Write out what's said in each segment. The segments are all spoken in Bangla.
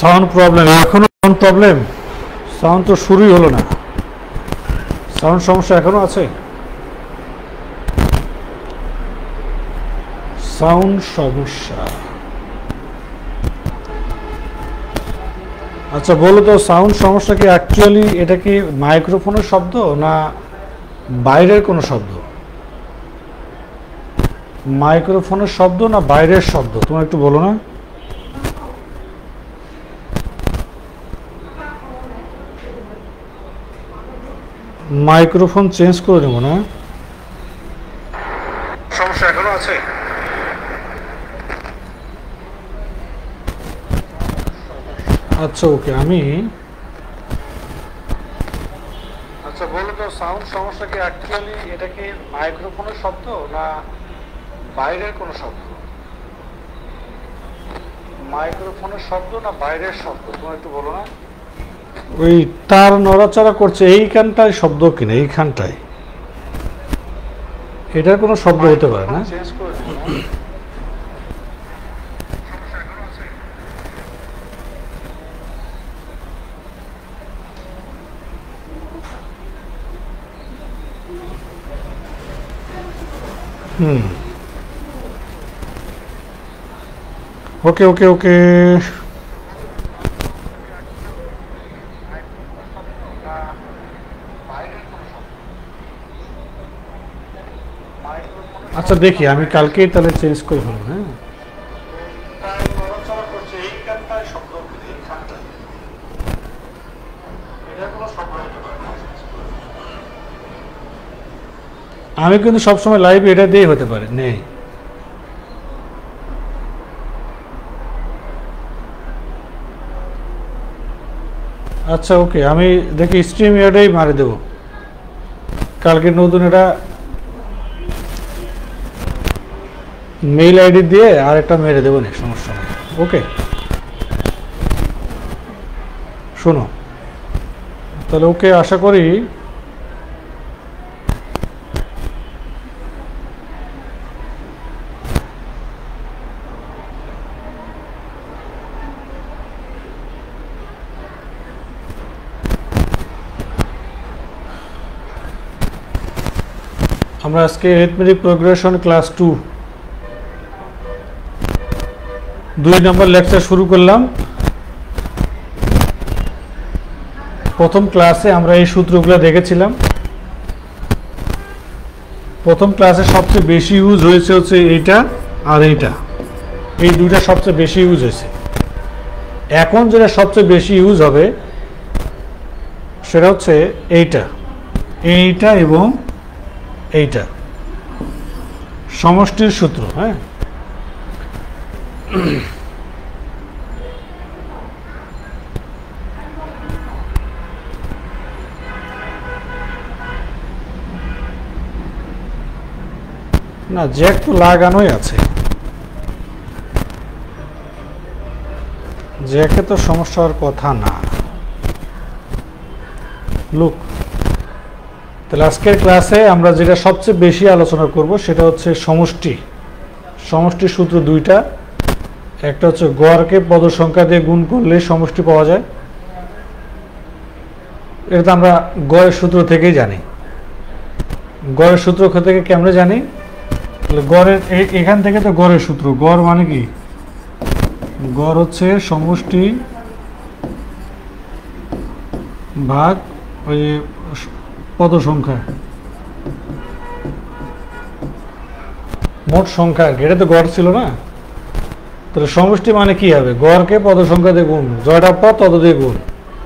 সাউন্ড প্রবলেম, এখনো সাউন্ড প্রবলেম, সাউন্ড তো শুরুই হলো না, সাউন্ড সমস্যা এখনো আছে, সাউন্ড সমস্যা। আচ্ছা বলো তো, সাউন্ড সমস্যা কি অ্যাকচুয়ালি এটা কি মাইক্রোফোনের শব্দ না বাইরের কোনো শব্দ? মাইক্রোফোনের শব্দ না বাইরের শব্দ, তুমি একটু বলো না। মাইক্রোফোন চেঞ্জ করে দেবো না, সমস্যা এখনো আছে। আচ্ছা ওকে, আচ্ছা বলো তো, সাউন্ড সমস্যা কি অ্যাকচুয়ালি এটা কি মাইক্রোফোনের শব্দ না বাইরের কোনো শব্দ? মাইক্রোফোনের শব্দ না বাইরের শব্দ, তুমি একটু বলো না। ওই তার নড়াচড়া করছে এইখানটায় শব্দ কিনা, এইখানটায় এটার কোনো শব্দ হতে পারে না। ওকে ওকে ওকে, আচ্ছা দেখি আমি কালকেই তাহলে চেঞ্জ করে ফেলবো। হ্যাঁ আমি কিন্তু সবসময় লাইভ এটা দিয়ে হতে পারে নেই। আচ্ছা ওকে, আমি দেখি স্ট্রিম ইয়ার্ডেই মারে দেবো কালকে নতুন এটা মেইল আইডি দিয়ে আর একটা মেরে দেবো না, সমস্যা নেই। ওকে শোনো তাহলে, ওকে আশা করি আমরা আজকে অ্যারিথমেটিক প্রোগ্রেশন ক্লাস 2 2 নম্বর লেকচার শুরু করলাম। প্রথম ক্লাসে আমরা এই সূত্রগুলো দেখেছিলাম। প্রথম ক্লাসে সবচেয়ে বেশি ইউজ হয়েছে হচ্ছে এইটা আর এইটা, এই দুইটা সবচেয়ে বেশি ইউজ হয়েছে। এখন যেটা সবচেয়ে বেশি ইউজ হবে সেটা হচ্ছে এইটা, এইটা এবং এইটা, সমষ্টির সূত্র। হ্যাঁ না জ্যাক তো লাগানোই আছে, জ্যাকে তো সমস্যা হওয়ার কথা না। লুক তাহলে আজকের ক্লাসে আমরা যেটা সবচেয়ে বেশি আলোচনা করব সেটা হচ্ছে সমষ্টি। সমষ্টির সূত্র দুইটা, একটা হচ্ছে গড়কে পদ সংখ্যা দিয়ে গুণ করলে সমষ্টি পাওয়া যায়, এটা তো আমরা গড়ের সূত্র থেকেই জানি। গড়ের সূত্র থেকে কেমনে জানি? তাহলে গড়ের এখান থেকে তো গড়ের সূত্র, গড় মানে কি? গড় হচ্ছে সমষ্টি ভাগ ওই পদ সংখ্যা, মোট সংখ্যা আর কি, এটা তো গড় ছিল না। তাহলে সমষ্টি মানে কি হবে? গড়কে পদ সংখ্যা দিয়ে গুণ, জয়টা পদ তত দিয়ে গুণ।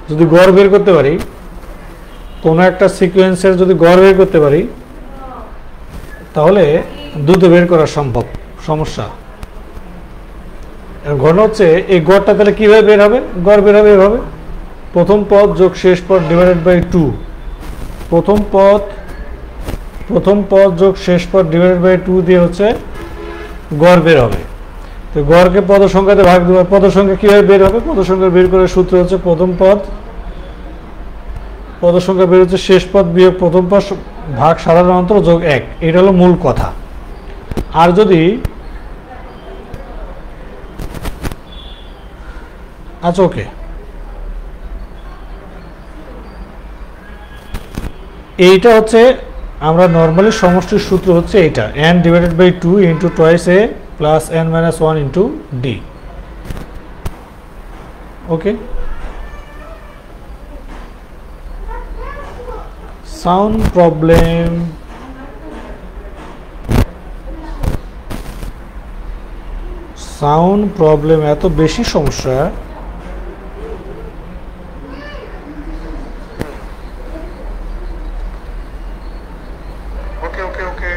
যদি গড় বের করতে পারি, কোনো একটা সিকোয়েন্সের যদি গড় বের করতে পারি তাহলে দ্রুত বের করা সম্ভব। সমস্যা ঘটনা হচ্ছে এই গড়টা তাহলে কিভাবে বের হবে? গড় বের হবে এভাবে, প্রথম পদ যোগ শেষ পদ ডিভাইডেড বাই 2। প্রথম পদ যোগ শেষ পদ ডিভাইডেড বাই 2 দিয়ে হচ্ছে গড় বের হবে। তো গড়কে পদ সংখ্যাতে ভাগ দেবো। পদ সংখ্যা কিভাবে বের হবে? পদ সংখ্যা বের করার সূত্র হচ্ছে প্রথম পদ সংখ্যা বের হচ্ছে শেষ পদ বিয়োগ প্রথম পদ ভাগ সাধারণ অন্তর যোগ 1। এটা হলো মূল কথা। আচ্ছা ওকে, এইটা হচ্ছে আমরা নর্মালি সমষ্টির সূত্র হচ্ছে এইটা, n divided by 2 into twice a plus n minus 1 into d। Okay, sound problem, sound problem এত বেশি সমস্যা। ওকে ওকে ওকে,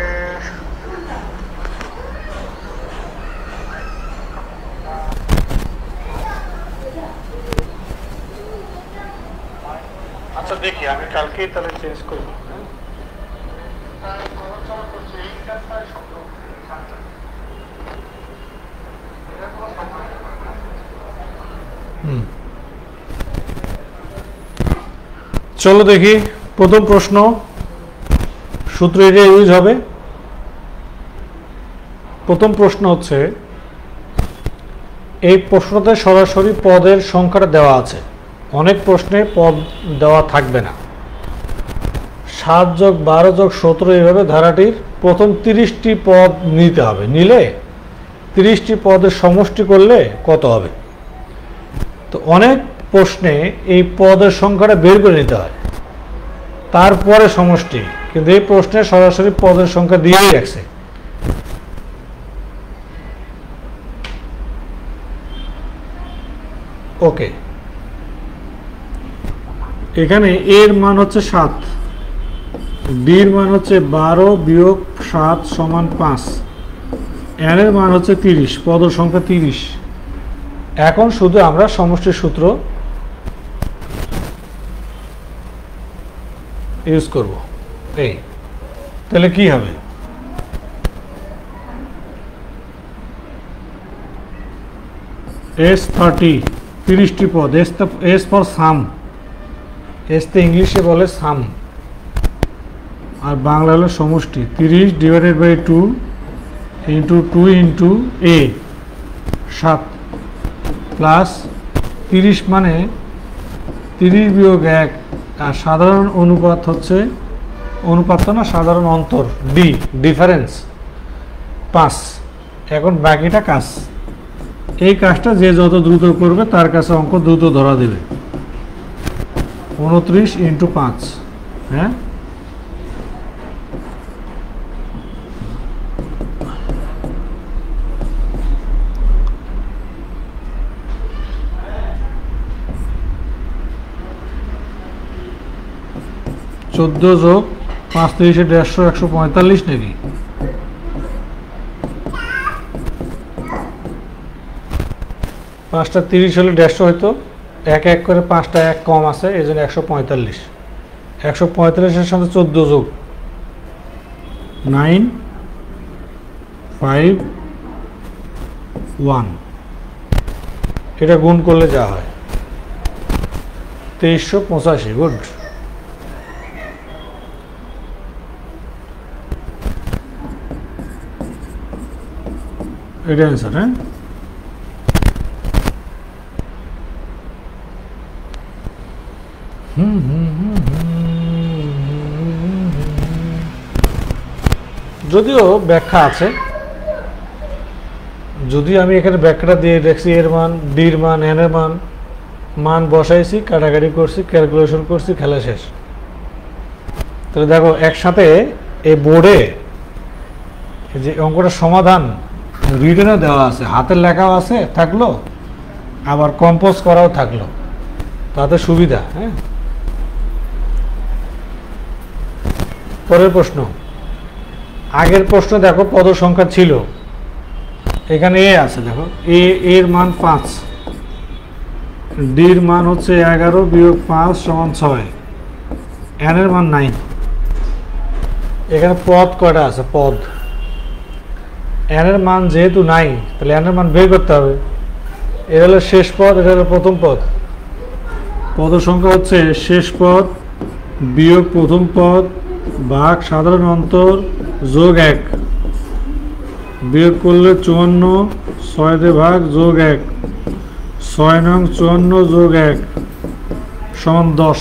আচ্ছা দেখি আমি কালকেই তাহলে চেঞ্জ করবো। চলো দেখি প্রথম প্রশ্ন, সূত্র এটা ইউজ হবে। প্রথম প্রশ্ন হচ্ছে, এই প্রশ্নতে সরাসরি পদের সংখ্যাটা দেওয়া আছে, অনেক প্রশ্নে পদ দেওয়া থাকবে না। 7 যোগ 12 যোগ 17 এইভাবে ধারাটির প্রথম 30টি পদ নিতে হবে, নিলে 30টি পদের সমষ্টি করলে কত হবে। তো অনেক প্রশ্নে এই পদের সংখ্যাটা বের করে নিতে হয়, তারপরে সমষ্টি, কিন্তু এই প্রশ্নে সরাসরি পদের সংখ্যা দিয়েই রাখছে। ওকে, এখানে এর মান হচ্ছে 7, ডির মান হচ্ছে 12 বিয়োগ 7 সমান 5, এন এর মান হচ্ছে 30, পদের সংখ্যা 30। এখন শুধু আমরা সমষ্টির সূত্র ইউজ করব। এই তাহলে কি হবে, S30 30টি পদ, এস ফর সাম, এসতে ইংলিশে বলে সাম, আর বাংলা হলো সমষ্টি। 30 divided by 2 into 2 into a 7 plus 30 মানে 30 বিয়োগ 1, আর সাধারণ অনুপাত হচ্ছে, অনুপাত না সাধারণ অন্তর, ডি ডিফারেন্স 5। এখন বাকিটা কাজ, এই কাজটা যে যত দ্রুত করবে তার কাছে অঙ্ক দ্রুত ধরা দেবে। 29 ইন্টু 5, হ্যাঁ চোদ্দ যোগ 5 30 150, 145 নাকি, পাঁচটা 30 হলে 150 হয়তো, এক এক করে 5টা 1 কম আছে, এই জন্য 145। 145-এর সাথে 14 যোগ 9 5 1, এটা গুণ করলে যা হয় 2385। গুড, এটা অ্যান্সার। হ্যাঁ, যদিও ব্যাখ্যা আছে, যদি আমি এখানে ব্যাখ্যাটা দিয়ে দেখছি, এর মান, ডির মান, এন এর মান, মান বসাইছি, কাটাকাটি করছি, ক্যালকুলেশন করছি, খেলা শেষ। তাহলে দেখো একসাথে এই বোর্ডে যে অঙ্কটার সমাধান রিটেনও দেওয়া আছে, হাতের লেখাও আছে, থাকলো, আবার কম্পোজ করাও থাকলো, তাতে সুবিধা। হ্যাঁ, পরের প্রশ্ন, আগের প্রশ্ন দেখো পদ সংখ্যা ছিল, এখানে এ আছে, দেখো এর মান 5, ডির মান হচ্ছে 11 বিয়োগ 5 সমান 6, এন এর মান 9। এখানে পদ কয়টা আছে, পদ, এন এর মান যেহেতু নাই, তাহলে এন এর মান বের করতে হবে। এটা হলো শেষ পদ, এটা হলো প্রথম পদ। পদ সংখ্যা হচ্ছে শেষ পদ বিয়োগ প্রথম পদ ভাগ সাধারণ অন্তর যোগ 1, বিয়োগ করলে 54, 6 দিয়ে ভাগ যোগ 1, 6 নং 54 যোগ 1 সমান 10।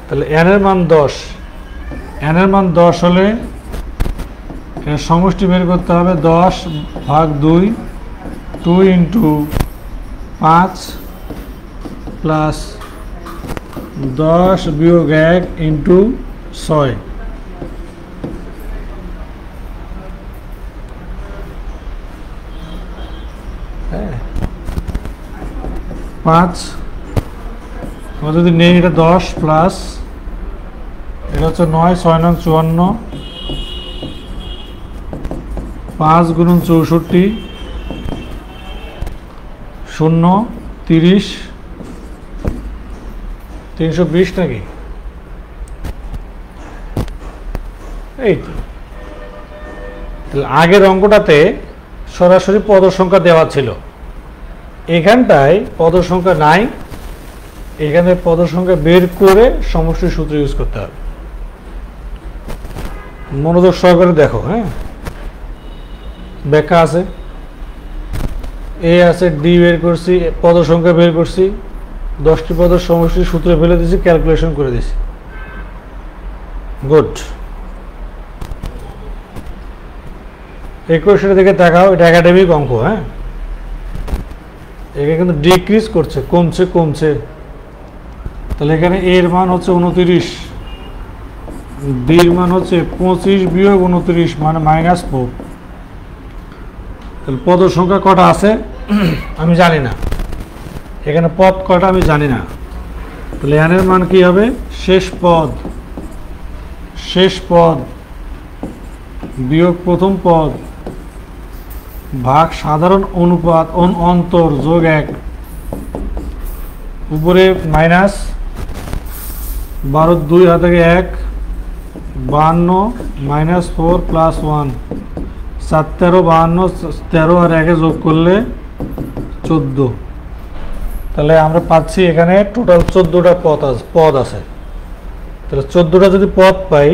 তাহলে n এর মান 10, n এর মান 10 হলে এর সমষ্টি বের করতে হবে 10 ভাগ 2, 2 ইন্টু 5 প্লাস 10 বিয়োগ 1 ইন্টু 6। হ্যাঁ 5 আমরা যদি নেই এটা 10 প্লাস এটা হচ্ছে 9, 6 নং 54, 5 গুণন 64, 0 30, 320 নাকি? এই তো। তাহলে আগের অঙ্কটাতে সরাসরি পদ সংখ্যা দেওয়া ছিল, এখানটায় পদ সংখ্যা নাই, এখানে পদ সংখ্যা বের করে সমষ্টির সূত্র ইউজ করতে হবে। মনোযোগ সহকারে দেখো। হ্যাঁ ব্যাখ্যা আছে, এ আছে, ডি বের করছি, পদ সংখ্যা বের করছি, 10টি পদের সমষ্টির সূত্র ফেলে দিয়েছি, ক্যালকুলেশন করে দিয়েছি। গুড। এই কোশ্চেনের দিকে তাকাও, এটা একাডেমিক অঙ্ক। হ্যাঁ এখানে কিন্তু ডিক্রিজ করছে, কমছে কমছে। তাহলে এখানে এর মান হচ্ছে 29, ডির মান হচ্ছে 25 বিয়োগ 29 মানে -4। তাহলে পদ সংখ্যা কটা আছে আমি জানি না, এখানে পদ কটা আমি জানি না। তাহলে n এর মান কি হবে? শেষ পদ বিয়োগ প্রথম পদ ভাগ সাধারণ অনুপাত অন্তর যোগ 1, উপরে মাইনাস 12 2 হাতে 1, 52 -4 প্লাস 1, 7 13 52, 13 আর 1 যোগ করলে 14। তাহলে আমরা পাচ্ছি এখানে টোটাল 14টা পদ আছে। তাহলে 14টা যদি পদ পাই,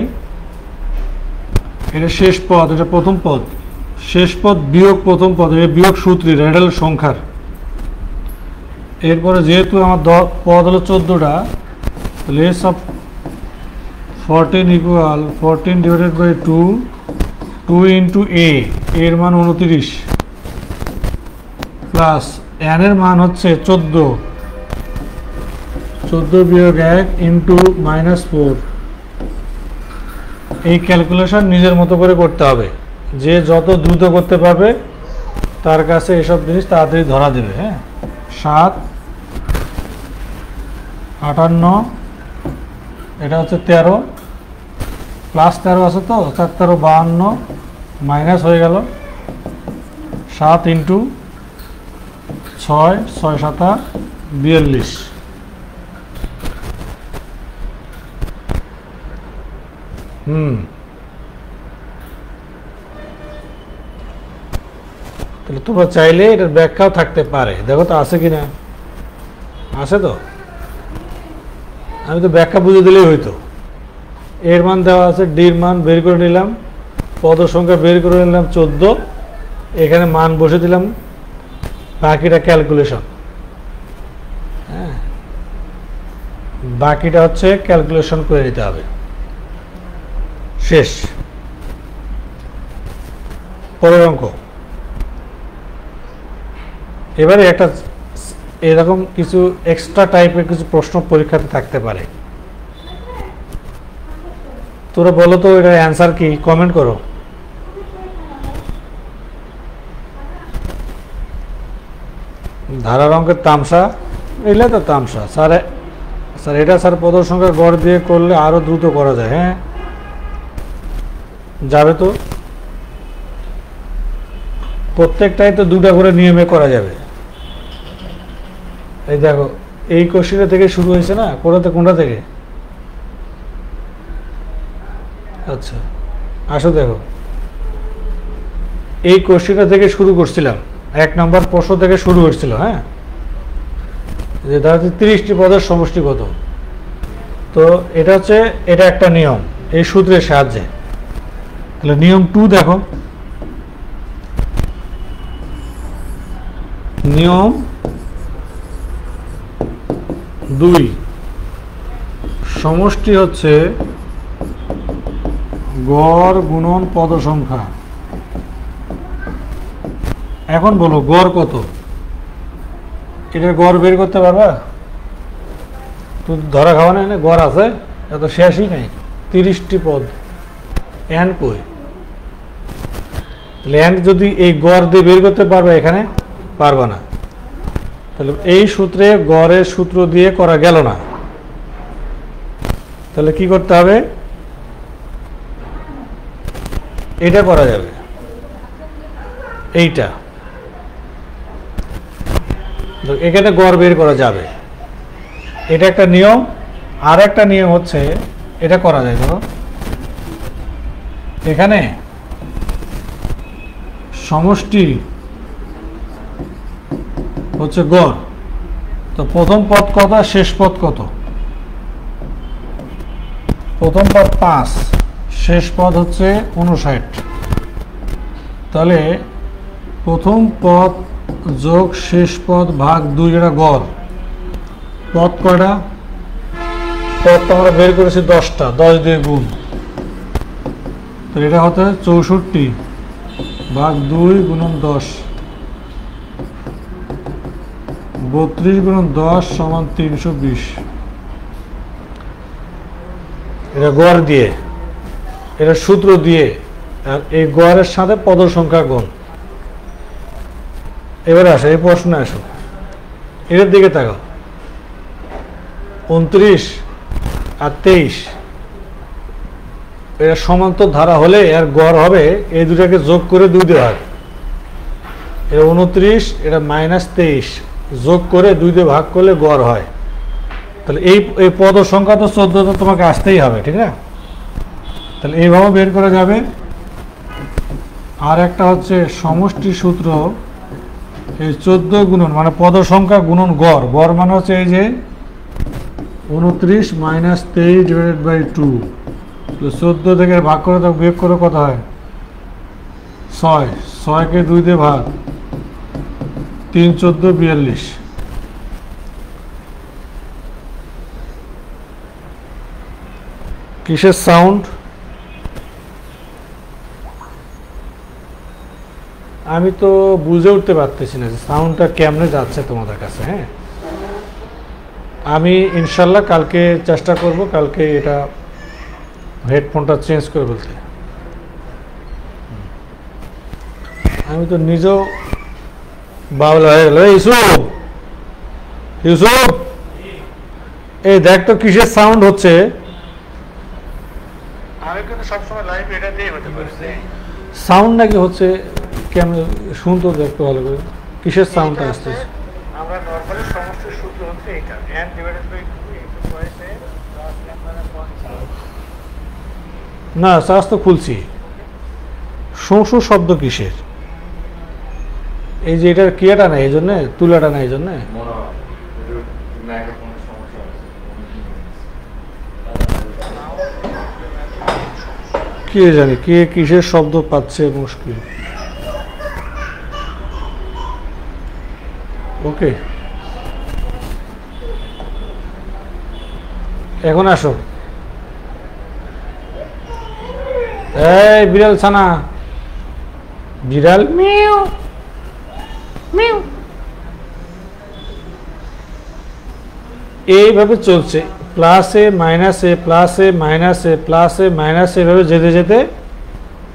এটা শেষ পদ, এটা প্রথম পদ, শেষ পদ বিয়োগ প্রথম পদ, এটা বিয়োগ সূত্রে, এটা হলো সংখ্যার। এরপরে যেহেতু আমার পদ হলো 14টা, তাহলে S of 14 equal 14 divided by 2, 2 into a, এর মান 29 প্লাস n এর মান হচ্ছে 14 বিয়োগ 1 ইন্টু -4। এই ক্যালকুলেশন নিজের মতো করে করতে হবে, যে যত দ্রুত করতে পারবে তার কাছে এসব জিনিস তাড়াতাড়ি ধরা দেবে। হ্যাঁ 7 58, এটা হচ্ছে 13 প্লাস 13 আছে তো, 4 13 52 মাইনাস হয়ে গেল 7 ইন্টু 6, 6 7 42। তাহলে তোমরা চাইলে এটার ব্যাখ্যাও থাকতে পারে, দেখো তো আছে কিনা। আছে তো, আমি তো ব্যাখ্যা বুঝে দিলেই হইতো। এর মান দেওয়া আছে, ডির মান বের করে নিলাম, পদ সংখ্যা বের করে নিলাম 14, এখানে মান বসে দিলাম, বাকিটা ক্যালকুলেশন। হ্যাঁ বাকিটা হচ্ছে ক্যালকুলেশন করে নিতে হবে। শেষ। পরের অঙ্ক। এবারে একটা এরকম কিছু এক্সট্রা টাইপের কিছু প্রশ্ন পরীক্ষাতে থাকতে পারে। তোরা বলো তো এটার অ্যান্সার কি, কমেন্ট করো। ধারার অঙ্কের তামসা, এলে তো তামসা। স্যার এটা স্যার পদ সংখ্যার গড় দিয়ে করলে আরো দ্রুত করা যায়। হ্যাঁ যাবে তো, প্রত্যেকটাই তো 2টা করে নিয়মে করা যাবে। এই দেখো এই কোশ্চেন থেকে শুরু হয়েছে না, কোনটা থেকে? আচ্ছা আসো দেখো, এই কোশ্চেনটা থেকে শুরু করছিলাম, 1 নম্বর প্রশ্ন থেকে শুরু হচ্ছিল। হ্যাঁ যে ধরো 30টি পদের সমষ্টি কত, তো এটা হচ্ছে, এটা একটা নিয়ম এই সূত্রের সাহায্যে। তাহলে নিয়ম 2 দেখো, নিয়ম 2 সমষ্টি হচ্ছে গড় গুণন পদ সংখ্যা। এখন বলো গড় কত? এটার গড় বের করতে পারবা? তুই ধরা খাওয়া না গড় আছে, এত শেষই নাই, 30টি পদ। এন কই? তাহলে এন যদি এই গড় দিয়ে বের করতে পারবে, এখানে পারবা না। তাহলে এই সূত্রে গড়ের সূত্র দিয়ে করা গেল না। তাহলে কি করতে হবে? এটা করা যাবে, এইটা এখানে গড় বের করা যাবে, এটা একটা নিয়ম। আর একটা নিয়ম হচ্ছে এটা করা যায়, ধরো এখানে সমষ্টি হচ্ছে গড়, তো প্রথম পদ কত, শেষ পদ কত? প্রথম পদ 5, শেষ পদ হচ্ছে 59। তাহলে প্রথম পদ যোগ শেষ পদ ভাগ 2, এটা গড়। পদ কয়টা? পদ তো আমরা বের করেছি 10টা, 10 দিয়ে গুণ। তো এটা হতে 64 ভাগ 2 গুণন 10, 32 গুণন 10 সমান 320। এটা গড় দিয়ে, এটা সূত্র দিয়ে, আর এই গড়ের সাথে পদ সংখ্যা গুণ। এবারে আসো, এই প্রশ্নে আসো, এটার দিকে তাকাও। 29 আর 23 এটা সমান্তর ধারা হলে এর গড় হবে, এই দুটাকে যোগ করে 2 দিয়ে ভাগ। এটা 29, এটা -23, যোগ করে 2 দিয়ে ভাগ করলে গড় হয়। তাহলে এই পদ সংখ্যা তো 14, তো তোমাকে আসতেই হবে, ঠিক না? তাহলে এইভাবে বের করা যাবে। আর একটা হচ্ছে সমষ্টি সূত্র, এই 14 গুণন মানে পদ সংখ্যা গুণন গড়। গড় মানে হচ্ছে এই যে 29 - 23/2, 14 থেকে ভাগ করে তো বিয়োগ করে কত হয়? 6, 6কে 2 দিয়ে ভাগ, 3 × 14 = 42। কিসের সাউন্ড? আমি তো বুঝে উঠতে পারতেছি না যে সাউন্ডটা কেমনে যাচ্ছে তোমাদের কাছে। হ্যাঁ, আমি ইনশাল্লাহ কালকে চেষ্টা করব, কালকে এটা হেডফোনটা চেঞ্জ করে বলতে। আমি তো নিজেও বাউল হয়ে গেল। ইউসুফ, ইউসুফ, এই দেখ তো কিসের সাউন্ড হচ্ছে। আমি কিন্তু সবসময় লাইভ এটা দিয়ে হতে পারি। সাউন্ড নাকি হচ্ছে, কেমন শুনতো দেখতে ভালো করে, কিসের সাউন্ডটা আসতেছে? আমরা নরমালি সমষ্টির সূত্র হচ্ছে এটা, n / 2 না, চার্জ তো খুলছি। শোঁ শব্দ কিসের? এই যে এটার কিয়াটা নাই, এই জন্যে তুলাটা নাই, এই জন্যে কে জানে কে কিসের শব্দ পাচ্ছে মুশকিল। ওকে, এখন আসো। এই বিড়াল ছানা, বিড়াল মিউ মিউ, এইভাবে চলছে, প্লাসে মাইনাসে, প্লাসে মাইনাসে, প্লাসে মাইনাসে, এভাবে যেতে যেতে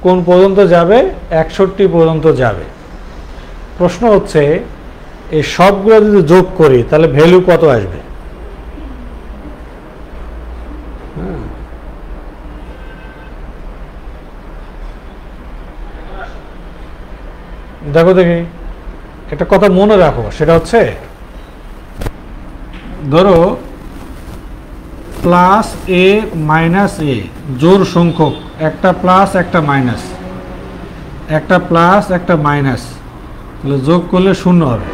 কোন পর্যন্ত যাবে? 61 পর্যন্ত যাবে। প্রশ্ন হচ্ছে এই সবগুলো যদি যোগ করি তাহলে ভ্যালু কত আসবে? দেখো দেখি, একটা কথা মনে রাখো, সেটা হচ্ছে ধরো প্লাস এ মাইনাস এ জোড় সংখ্যক, একটা প্লাস একটা মাইনাস, একটা প্লাস একটা মাইনাস, তাহলে যোগ করলে 0 হবে।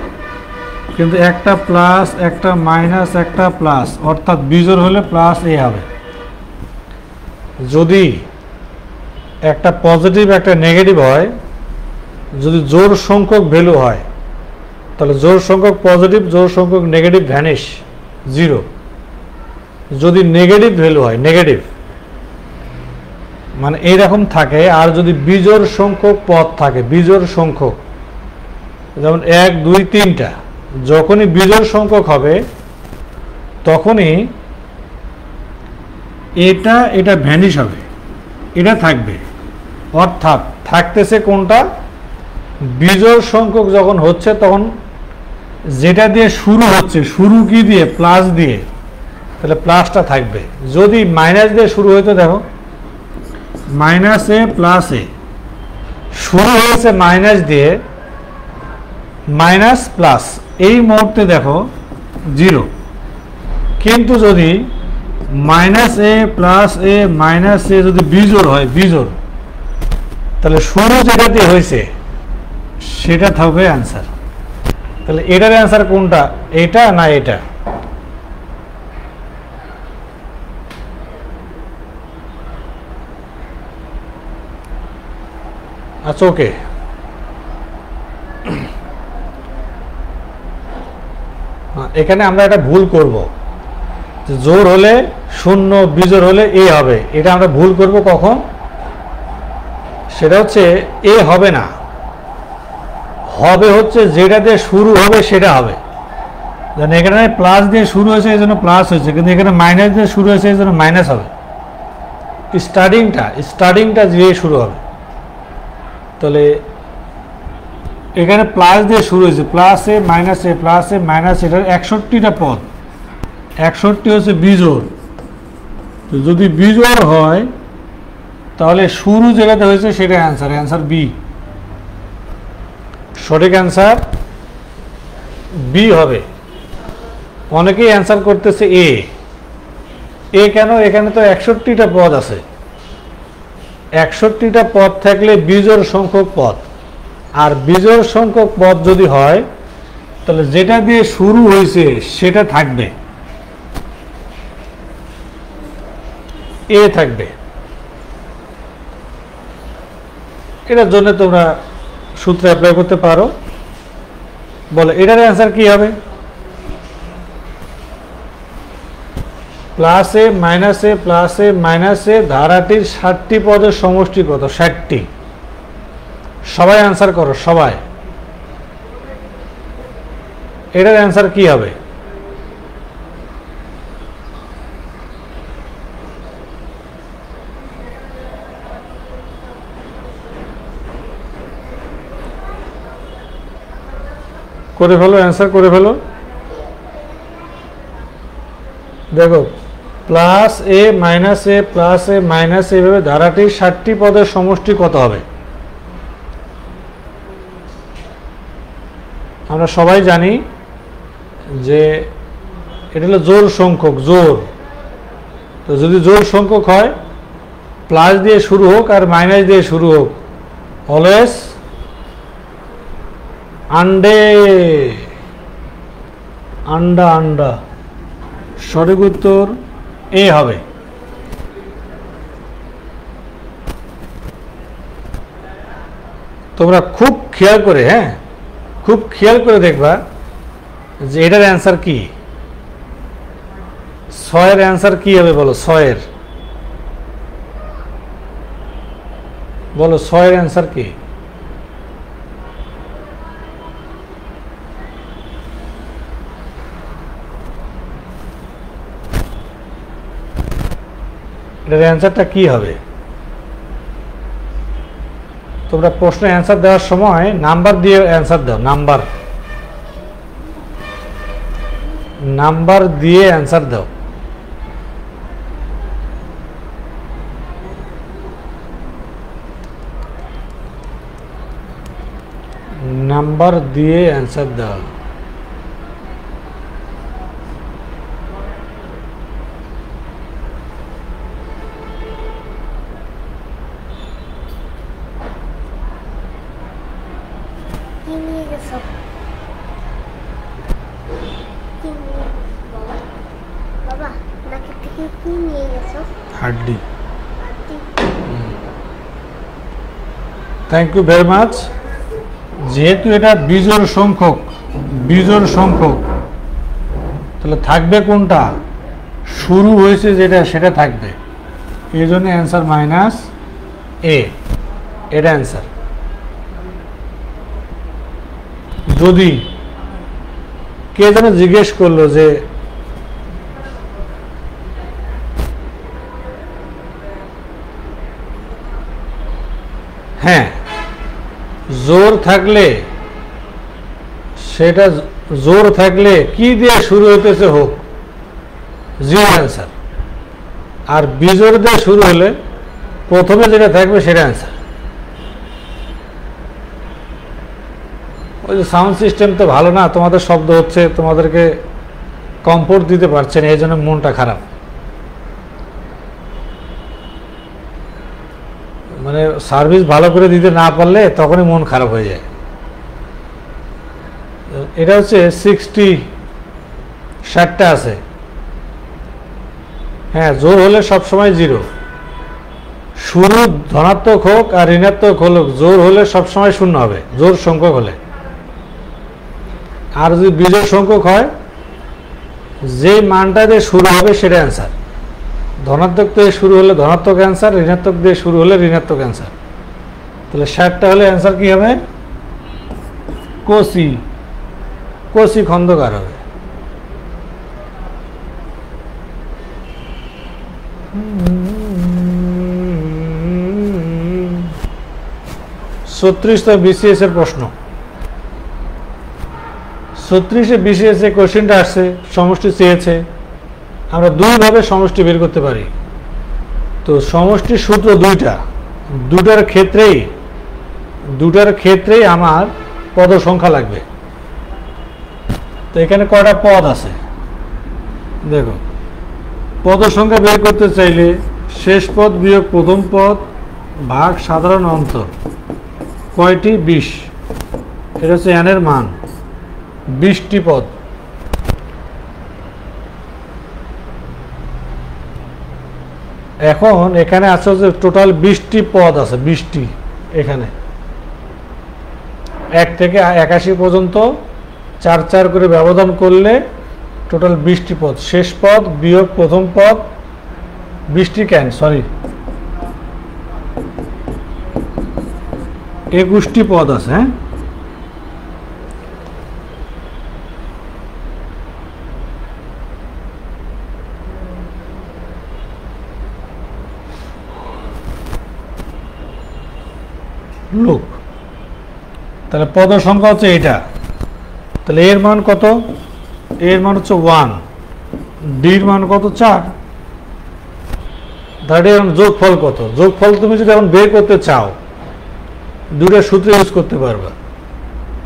কিন্তু একটা প্লাস একটা মাইনাস একটা প্লাস, অর্থাৎ বিজোড় হলে প্লাস এ হবে। যদি একটা পজিটিভ একটা নেগেটিভ হয়, যদি জোড় সংখ্যক ভ্যালু হয়, তাহলে জোড় সংখ্যক পজিটিভ, জোড় সংখ্যক নেগেটিভ ভ্যানিশ 0। যদি নেগেটিভ ভ্যালু হয়, নেগেটিভ মানে এইরকম থাকে, আর যদি বিজোড় সংখ্যক পদ থাকে, বিজোড় সংখ্যক যেমন 1 2 3টা, যখনই বিজোড় সংখ্যক হবে তখনই এটা ভ্যানিশ হবে, এটা থাকবে। অর্থাৎ থাকতেছে কোনটা, বিজোড় সংখ্যক যখন হচ্ছে তখন যেটা দিয়ে শুরু হচ্ছে, শুরু কি দিয়ে, প্লাস দিয়ে, তাহলে প্লাসটা থাকবে। যদি মাইনাস দিয়ে শুরু হইতো, দেখো মাইনাস এ প্লাস এ, শুরু হয়েছে মাইনাস দিয়ে, মাইনাস প্লাস, এই মুহূর্তে দেখো 0। কিন্তু যদি মাইনাস এ প্লাস এ মাইনাস এ যদি বিজোড় হয়, বিজোড়, তাহলে শুরু যেটা দিয়ে হয়েছে সেটা থাকবে অ্যান্সার। তাহলে এটার অ্যান্সার কোনটা, এটা না এটা? আচ্ছা, ওকে। এখানে আমরা একটা ভুল করব, জোর হলে 0, বিজোড় হলে এ হবে, এটা আমরা ভুল করব। কখন? সেটা হচ্ছে এ হবে না, হবে হচ্ছে যেটা দিয়ে শুরু হবে সেটা হবে। যেন এখানে প্লাস দিয়ে শুরু হয়েছে এই জন্য প্লাস হয়েছে, কিন্তু এখানে মাইনাস দিয়ে শুরু হয়েছে এই জন্য মাইনাস হবে। স্টার্টিংটা দিয়ে শুরু হবে। তাহলে এখানে প্লাস দিয়ে শুরু হয়েছে, প্লাস এ মাইনাস এ প্লাস এ মাইনাস, এটার 61টা পদ, 61 হচ্ছে বিজোড়। তো যদি বিজোড় হয় তাহলে শুরু যেটাতে হয়েছে সেটা অ্যান্সার, অ্যান্সার বি। সঠিক অ্যান্সার বি হবে। অনেকেই অ্যান্সার করতেছে এ। এ কেন? এখানে তো 61টা পদ আছে, 61টা পদ থাকলে বিজোড় সংখ্যক পদ, আর বিজোড় সংখ্যক পদ যদি হয় তাহলে যেটা দিয়ে শুরু হয়েছে সেটা থাকবে, এ থাকবে। এটার জন্য তোমরা সূত্র অ্যাপ্লাই করতে পারো। বলে এটার অ্যান্সার কি হবে? প্লাস এ মাইনাস এ প্লাস এ মাইনাস এ ধারাটির 60টি পদের সমষ্টি কত? 60টি। সবাই অ্যান্সার করো, সবাই। এটার অ্যান্সার কি হবে? করে ফেলো, অ্যান্সার করে ফেলো। দেখো, প্লাস এ মাইনাস এ প্লাস এ মাইনাস এভাবে ধারাটির 60টি পদের সমষ্টি কত হবে? আমরা সবাই জানি যে এটা হলো জোড় সংখ্যক, জোড়। তো যদি জোড় সংখ্যক হয়, প্লাস দিয়ে শুরু হোক আর মাইনাস দিয়ে শুরু হোক, অলওয়েজ আন্ডা। সঠিক উত্তর এ হবে। তোমরা খুব খেয়াল করে, খুব খেয়াল করে দেখবা যে এটার অ্যান্সার কি। 6 এর অ্যান্সার কি হবে বলো? 6 এর বলো, 6 এর অ্যান্সার কি? এটার অ্যান্সারটা কি হবে? তোমরা প্রশ্নে অ্যান্সার দেওয়ার সময় নাম্বার দিয়ে অ্যান্সার দাও, নাম্বার দিয়ে অ্যান্সার দাও। নাম্বার দিয়ে অ্যান্সার দাও। হাড্ডি। Thank you very much. যেহেতু এটা বিজোড় সংখ্যক, তাহলে থাকবে কোনটা? শুরু হয়েছে যেটা সেটা থাকবে, এই জন্য অ্যান্সার মাইনাস এ, এটা অ্যান্সার। যদি কে যেন জিজ্ঞেস করলো যে হ্যাঁ জোর থাকলে সেটা জোর থাকলে কি দিয়ে শুরু হইতেছে হোক, জিরো অ্যান্সার। আর বিজোর দিয়ে শুরু হলে প্রথমে যেটা থাকবে সেটা অ্যান্সার। ওই যে সাউন্ড সিস্টেম তো ভালো না, তোমাদের শব্দ হচ্ছে, তোমাদেরকে কমফোর্ট দিতে পারছে না, এই জন্য মনটা খারাপ। মানে সার্ভিস ভালো করে দিতে না পারলে তখনই মন খারাপ হয়ে যায়। এটা হচ্ছে 60টা আছে। হ্যাঁ জোর হলে সবসময় জিরো, শুরু ধনাত্মক হোক আর ঋণাত্মক হোক, জোর হলে সবসময় শূন্য হবে, জোর সংখ্যক হলে। আর যদি বিজোড় সংখ্যক হয়, যে মানটা দিয়ে শুরু হবে সেটা অ্যান্সার। ধনাত্মক দিয়ে শুরু হলে ধনাত্মক অ্যান্সার, ঋণাত্মক দিয়ে শুরু হলে ঋণাত্মক অ্যান্সার। তাহলে 60টা হলে অ্যান্সার কি হবে? কোসি, কোসি খন্দকার হবে। ছত্রিশটা বিসিএস এর প্রশ্ন। 36-এ বিসিএস এ কোশ্চেনটা আসছে, সমষ্টি চেয়েছে। আমরা দুইভাবে সমষ্টি বের করতে পারি। তো সমষ্টির সূত্র দুটার ক্ষেত্রেই আমার পদ সংখ্যা লাগবে। তো এখানে কয়টা পদ আছে দেখো, পদ সংখ্যা বের করতে চাইলে শেষ পদ বিয়োগ প্রথম পদ ভাগ সাধারণ অন্তর কয়টি? 20। এটা হচ্ছে n এর মান, 20টি পদ। এখন এখানে আছে যে টোটাল 20টি পদ আছে, 20টি। এখানে 1 থেকে 81 পর্যন্ত 4 করে ব্যবধান করলে টোটাল 20টি পদ। শেষ পদ বিয়োগ প্রথম পদ 20টি কেন, সরি 21টি পদ আছে। হ্যাঁ লোক, তাহলে পদ সংখ্যা হচ্ছে এটা। তাহলে এর মান কত? এর মান হচ্ছে 1, ডির মান কত? 4। তাহলে যোগফল কত? যোগফল তুমি যদি এখন বের করতে চাও, দুটো সূত্র ইউজ করতে পারবা।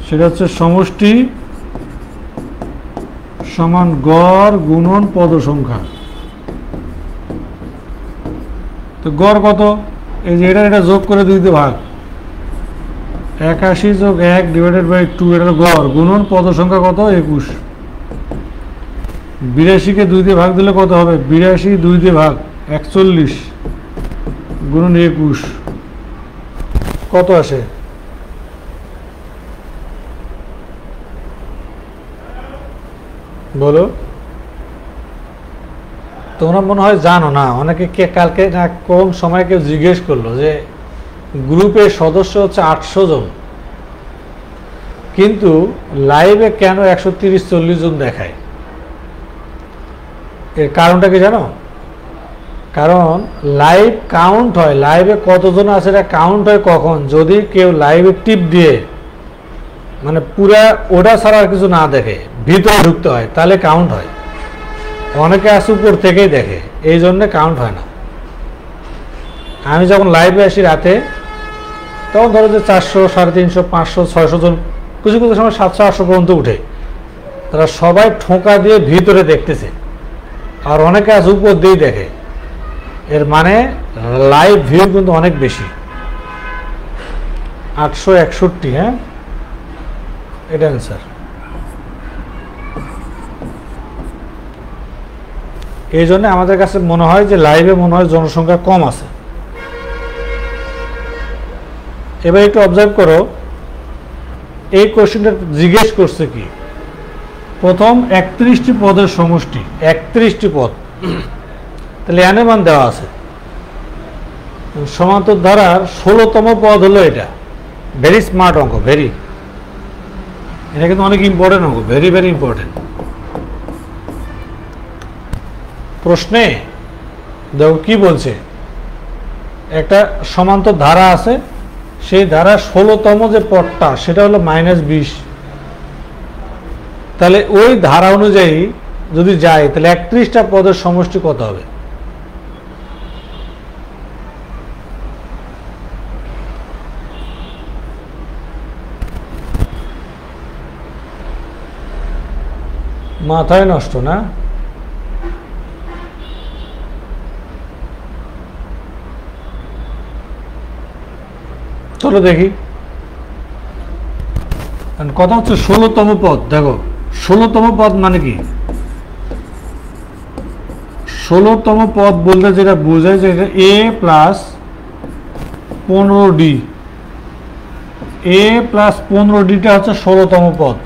সেটা হচ্ছে সমষ্টি সমান গড় গুণন পদ সংখ্যা। তো গড় কত? এই যে এটা যোগ করে 2 দিয়ে ভাগ, 81 যোগ 1 ডিভাইডেড বাই 2, এটা গড় গুণন পদ সংখ্যা কত? 21। 82-কে 2 দিয়ে ভাগ দিলে কত হবে? 82 2 দিয়ে ভাগ 41 গুণন 21 কত আসে? বলো। তোমরা মনে হয় জানো না, অনেকে কে কালকে না কোন সময় কেউ জিজ্ঞেস করলো যে গ্রুপের সদস্য হচ্ছে 800 জন, কিন্তু লাইভে কেন 130-40 জন দেখায়? এর কারণটা কি জানো? কারণ লাইভ কাউন্ট হয়, লাইভে কতজন আছে এটা কাউন্ট হয় কখন? যদি কেউ লাইভে টিপ দিয়ে মানে পুরা ওটা ছাড়া আর কিছু না দেখে, ভিতরে ঢুকতে হয়, তাহলে কাউন্ট হয়। অনেকে আছে উপর থেকেই দেখে, এই জন্য কাউন্ট হয় না। আমি যখন লাইভে আসি রাতে, তখন ধরো যে 400, 350, 500, 600 জন, কিছু কিছু সময় 700-800 পর্যন্ত উঠে। তারা সবাই ঠোঁকা দিয়ে ভিতরে দেখতেছে, আর অনেকে আছে উপর দিয়েই দেখে। এর মানে লাইভ ভিউ কিন্তু অনেক বেশি, 861। হ্যাঁ এটা অ্যান্সার। এই জন্য আমাদের কাছে মনে হয় যে লাইভে মনে হয় জনসংখ্যা কম আছে। এবার একটু অবজার্ভ করো, এই কোশ্চেনটা জিজ্ঞেস করছে কি? প্রথম 31টি পদের সমষ্টি, 31টি পদ। তাহলে n এর মান দেওয়া আছে। সমান্তর ধারার 16তম পদ হলো এটা। ভেরি স্মার্ট অঙ্ক, ভেরি, এটা কিন্তু অনেক ইম্পর্টেন্ট অঙ্ক, ভেরি ভেরি ইম্পর্টেন্ট। প্রশ্নে দেখো কি বলছে, একটা সমান্তর ধারা আছে, সেই ধারা 16তম যে পদটা সেটা হলো -20। তাহলে ওই ধারা অনুযায়ী যদি যায় তাহলে 31টা পদের সমষ্টি কত হবে? মাথায় নষ্ট না? চলো দেখি। কথা হচ্ছে 16তম পদ। দেখো 16তম পদ মানে কি? 16তম পদ বলতে যেটা বোঝায় যে a plus 15d, a plus 15dটা হচ্ছে 16তম পদ,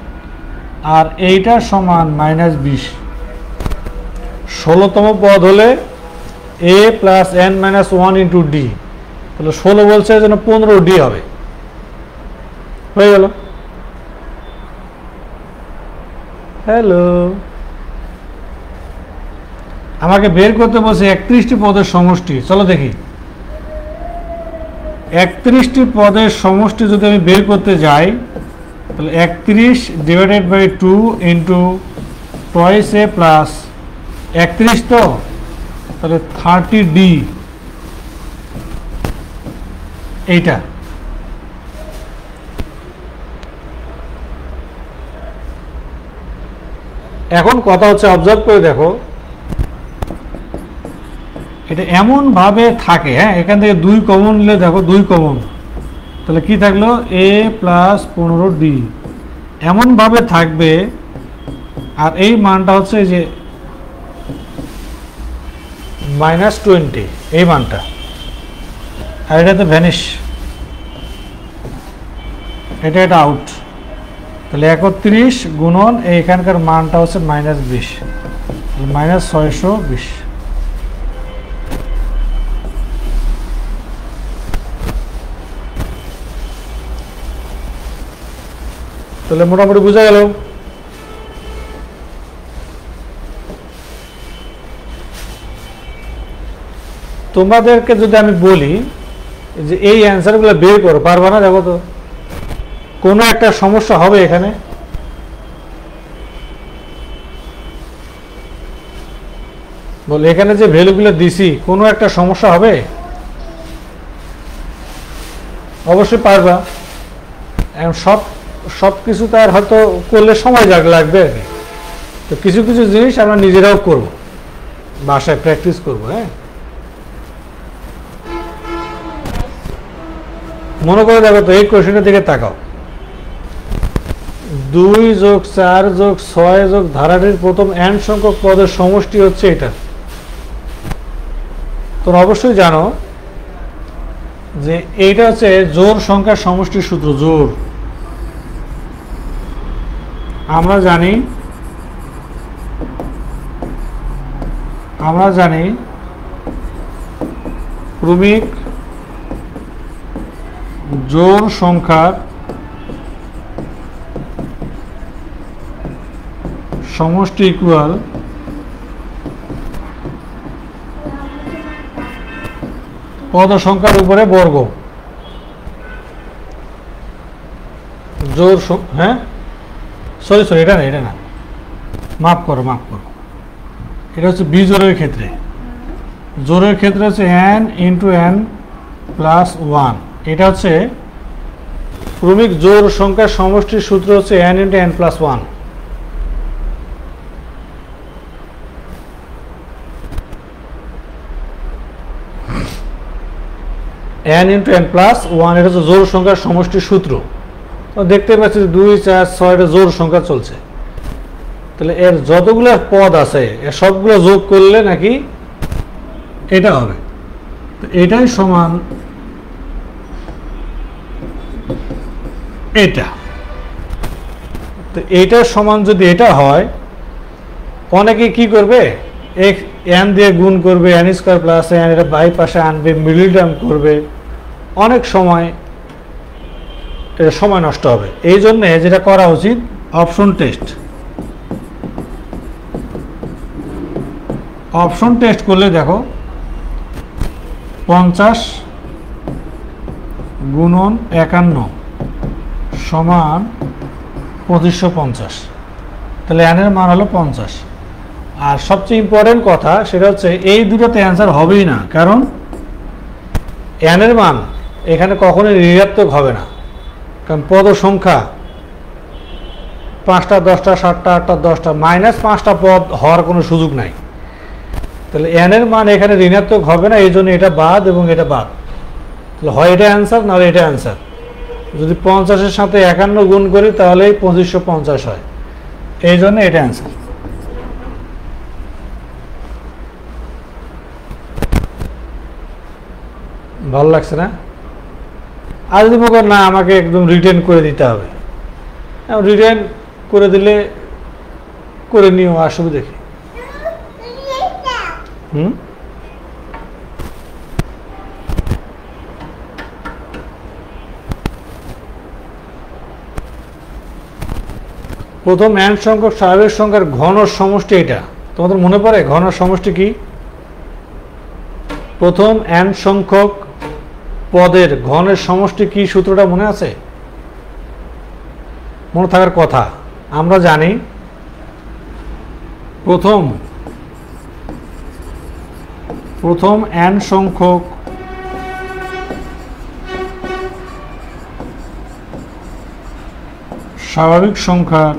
আর এইটা সমান -20। 16তম পদ হলে a plus n minus 1 into d, তাহলে 16 বলছে যেন 15d হবে। হয়ে গেল। হ্যালো, আমাকে বের করতে বলছে 31টি পদের সমষ্টি। চলো দেখি 31টি পদের সমষ্টি যদি আমি বের করতে যাই তাহলে 31 divided by 2 into twice a plus 31 তো, তাহলে 30d, এইটা। এখন কথা হচ্ছে, অবজার্ভ করে দেখো, এটা এমন ভাবে থাকে, হ্যাঁ, এখান থেকে 2 কমন নিলে দেখো 2 কমন, তাহলে কি থাকলো a প্লাস 15d, এমন ভাবে থাকবে। আর এই মানটা হচ্ছে যে -20, এই মানটা, আর এটাতে ভ্যানিশ, এটা আউট। তাহলে 31 গুণন এইখানকার মানটা হচ্ছে -20, -620। তাহলে মোটামুটি বোঝা গেল। তোমাদেরকে যদি আমি বলি যে এই অ্যান্সারগুলো বের করো, পারবা না? দেখো তো কোনো একটা সমস্যা হবে এখানে। বল, এখানে যে ভ্যালুগুলো দিছি কোনো একটা সমস্যা হবে? অবশ্যই পারবা। সব কিছু তার হয়তো করলে সময় লাগবে আর কি। তো কিছু কিছু জিনিস আমরা নিজেরাও করব, বাসায় প্র্যাকটিস করব। হ্যাঁ, মনে করে দেখো তো, এই কোশ্চেনের দিকে তাকাও। 2 যোগ 4 যোগ 6 যোগ ধারাটির প্রথম n সংখ্যক পদের সমষ্টি হচ্ছে এটা। তোমরা অবশ্যই জানো যে এইটা হচ্ছে জোড় সংখ্যার সমষ্টির সূত্র। জোড় আমরা জানি ক্রমিক জোড় সংখ্যার সমষ্টি ইকুয়াল পদ সংখ্যার উপরে বর্গ। জোড়, হ্যাঁ সরি এটা না, মাফ করো। এটা হচ্ছে বিজোড়ের ক্ষেত্রে। জোড়ের ক্ষেত্রে হচ্ছে n ইন্টু n প্লাস 1। এটা হচ্ছে ক্রমিক জোড় সংখ্যার সমষ্টির সূত্র হচ্ছে n into n plus 1। n into n plus 1, এটা হচ্ছে জোড় সংখ্যার সমষ্টির সূত্র। তো দেখতে পাচ্ছি 2, 4, 6 এটা জোড় সংখ্যা চলছে। তাহলে এর যতগুলো পদ আছে এর সবগুলো যোগ করলে নাকি এটা হবে। তো এটাই সমান এটা। তো এইটার সমান যদি এটা হয়, অনেকে কি করবে, এন দিয়ে গুণ করবে, এন স্কোয়ার প্লাস এন, এটা বাই পাশে আনবে, মিডল টার্ম করবে, অনেক সময় এটা সময় নষ্ট হবে। এই জন্যে যেটা করা উচিত অপশন টেস্ট। অপশন টেস্ট করলে দেখো 50 গুণন 51 সমান 2550, তাহলে এন এর মান হলো 50। আর সবচেয়ে ইম্পর্টেন্ট কথা সেটা হচ্ছে এই দুটোতে অ্যান্সার হবেই না, কারণ এন এর মান এখানে কখনোই ঋণাত্মক হবে না, কারণ পদ সংখ্যা 5টা 10টা 7টা 8টা 10টা, -5টা পদ হওয়ার কোনো সুযোগ নাই। তাহলে এন এর মান এখানে ঋণাত্মক হবে না, এই জন্য এটা বাদ এবং এটা বাদ। তাহলে হয় এটা অ্যান্সার, নাহলে এটা অ্যান্সার। যদি 50-এর সাথে 51 গুণ করি তাহলেই 2550 হয়, এই জন্য এটা অ্যান্সার। ভালো লাগছে না? আর যদি মনে করেন না আমাকে একদম রিটার্ন করে দিতে হবে, রিটার্ন করে দিলে করে নিও, অসুবিধা কি? প্রথম n সংখ্যক স্বাভাবিক সংখ্যার ঘন সমষ্টি, এটা তোমাদের মনে পড়ে? ঘন সমষ্টি কি? প্রথম n সংখ্যক পদের ঘনের সমষ্টি কি? সূত্রটা মনে আছে? মনে থাকার কথা। আমরা জানি প্রথম n সংখ্যক স্বাভাবিক সংখ্যার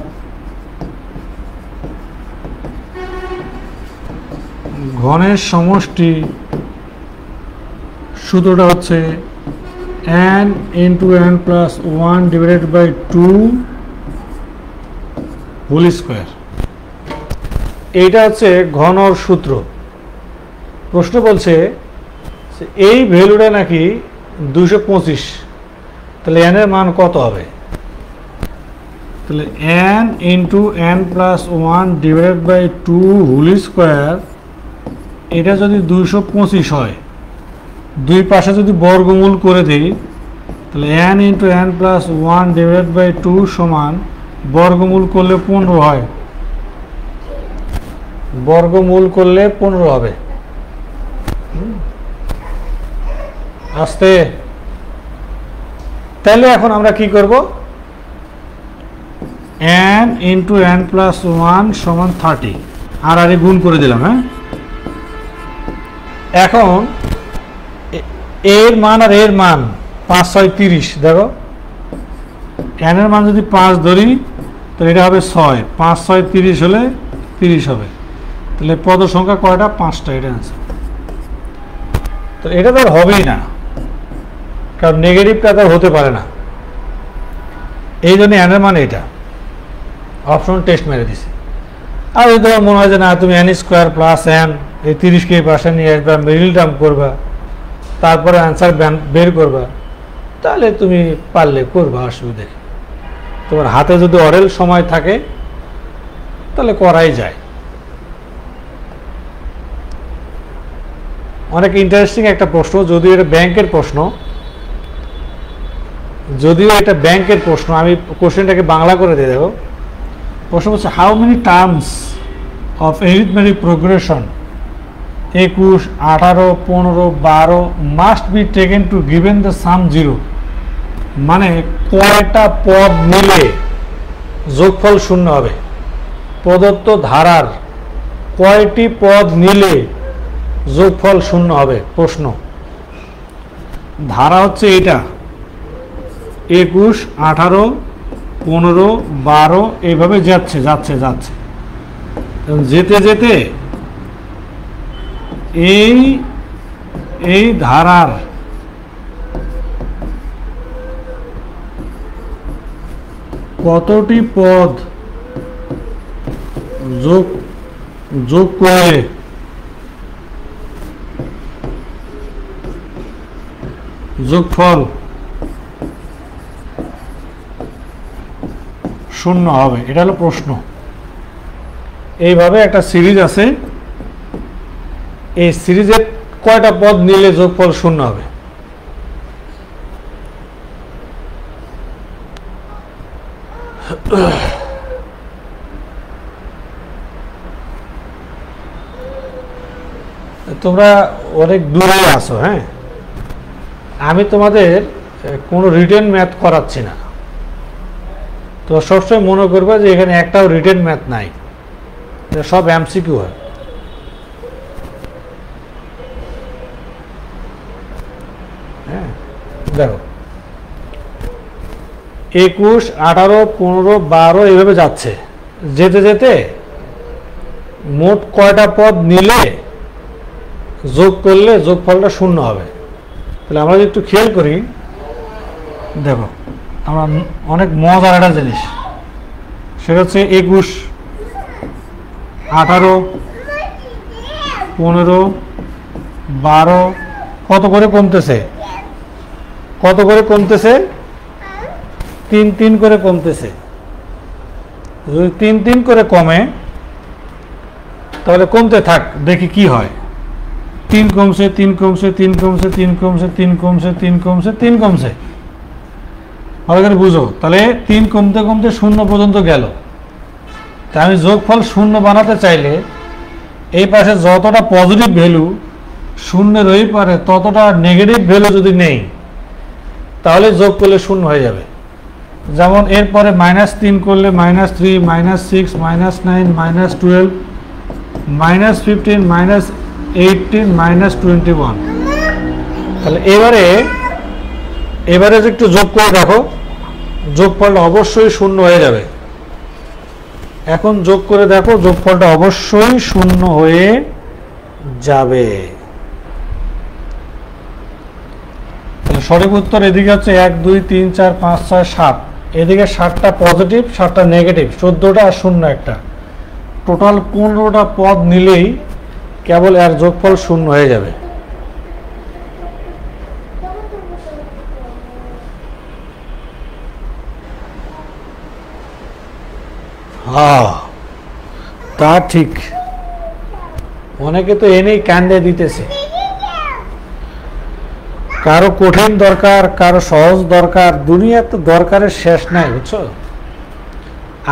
ঘনের সমষ্টি সূত্রটা হচ্ছে n into n plus 1 divided by 2 whole square. এইটা হচ্ছে ঘনর সূত্র। প্রশ্ন বলছে এই ভ্যালুটা নাকি 225, তাহলে n এর মান কত হবে? তাহলে n into n plus 1 divided by 2 whole square, এটা যদি 225 হয়, দুই পাশে যদি বর্গমূল করে দেই, তাহলে n into n plus 1 divided by 2 সমান বর্গমূল করলে 15 হয়, বর্গমূল করলে 15 হবে। আস্তে। তাহলে এখন আমরা কি করব? n into n plus 1 সমান 30, আর গুণ করে দিলাম। হ্যাঁ, এখন এর মান আর এর মান 5 6 30, দেখো n এর মান যদি 5 ধরি তাহলে এটা হবে 6, 5 6 30 হলে 30 হবে। তাহলে পদ সংখ্যা কয়টা? 5টা, এটা অ্যান্সার। তো এটা তো আর হবেই না, কারণ নেগেটিভটা তো হতে পারে না, এই জন্য n এর মান এটা। অপশন টেস্ট মেরে দিছি। আর যদি তোমার মনে হয় যে না তুমি n স্কোয়ার প্লাস n, এই 30কে পাশে নিয়ে আসবা, মিডল টার্ম করবা, তারপরে অ্যান্সার বের করবা, তাহলে তুমি পারলে করবা, অসুবিধা নেই। তোমার হাতে যদি অরেল সময় থাকে তাহলে করাই যায়। অনেক ইন্টারেস্টিং একটা প্রশ্ন, যদিও এটা ব্যাংকের প্রশ্ন, আমি কোশ্চেনটাকে বাংলা করে দিয়ে দেবো। প্রশ্ন হচ্ছে how many terms of arithmetic progression 21, 18, 15, 12 must be taken to given the sum 0, মানে কয়টা পদ নিলে যোগফল 0 হবে? প্রদত্ত ধারার কয়টি পদ নিলে যোগফল 0 হবে? প্রশ্ন। ধারা হচ্ছে এটা 21, 18, 15, 12 এইভাবে যাচ্ছে যাচ্ছে যাচ্ছে, যেতে যেতে এই ধারার কতটি পদ যোগ করে যোগফল 0 হবে? এটা হলো প্রশ্ন। এইভাবে একটা সিরিজ আছে, এই সিরিজের কয়টা পদ নিলে যোগফল শূন্য হবে? তোমরা অনেক দূরে আছো, হ্যাঁ, আমি তোমাদের কোনো রিটেন ম্যাথ করাচ্ছি না। তো সবসময় মনে করবে যে এখানে একটাও রিটেন ম্যাথ নাই, সব এমসিকিউ হয়। হ্যাঁ, দেখো 21, 18, 15, 12 এইভাবে যাচ্ছে, যেতে যেতে মোট কয়টা পদ নিলে যোগ করলে যোগফলটা শূন্য হবে? তাহলে আমরা যদি একটু খেয়াল করি, দেখো আমরা অনেক মজার একটা জিনিস, সেটা হচ্ছে 21, 18, 15, 12 কত করে কমতেছে? কত করে কমতেছে? 3 3 করে কমতেছে। যদি 3 3 করে কমে তাহলে কমতে থাক, দেখি কি হয়। 3 কমছে, 3 কমছে, 3 কমছে, 3 কমছে, 3 কমছে, 3 কমছে, 3 কমছে। ভালো করে বুঝো, তাহলে 3 কমতে কমতে শূন্য পর্যন্ত গেল। তা আমি যোগফল শূন্য বানাতে চাইলে এই পাশে যতটা পজিটিভ ভ্যালু শূন্যের ওই পারে ততটা নেগেটিভ ভ্যালু যদি নেই তাহলে যোগ করলে শূন্য হয়ে যাবে। যেমন এরপরে -3 করলে -3, -6, -9, -12, -15, -18, -21। তাহলে এবারে একটু যোগ করে দেখো, যোগফলটা অবশ্যই শূন্য হয়ে যাবে। এখন যোগ করে দেখো, যোগফলটা অবশ্যই শূন্য হয়ে যাবে। তাহলে সঠিক উত্তর এদিকে হচ্ছে 1 2 3 4 5 6 7, এদিকে 7টা পজিটিভ 7টা নেগেটিভ, 14টা আর শূন্য একটা, টোটাল 15টা পদ নিলেই কেবল এর যোগফল শূন্য হয়ে যাবে। হ্যাঁ, তা ঠিক। অনেকে তো এনেই কান্দে দিতেছে, কারো কঠিন দরকার, কারো সহজ দরকার, দুনিয়ার তো দরকারের শেষ নাই, বুঝছো।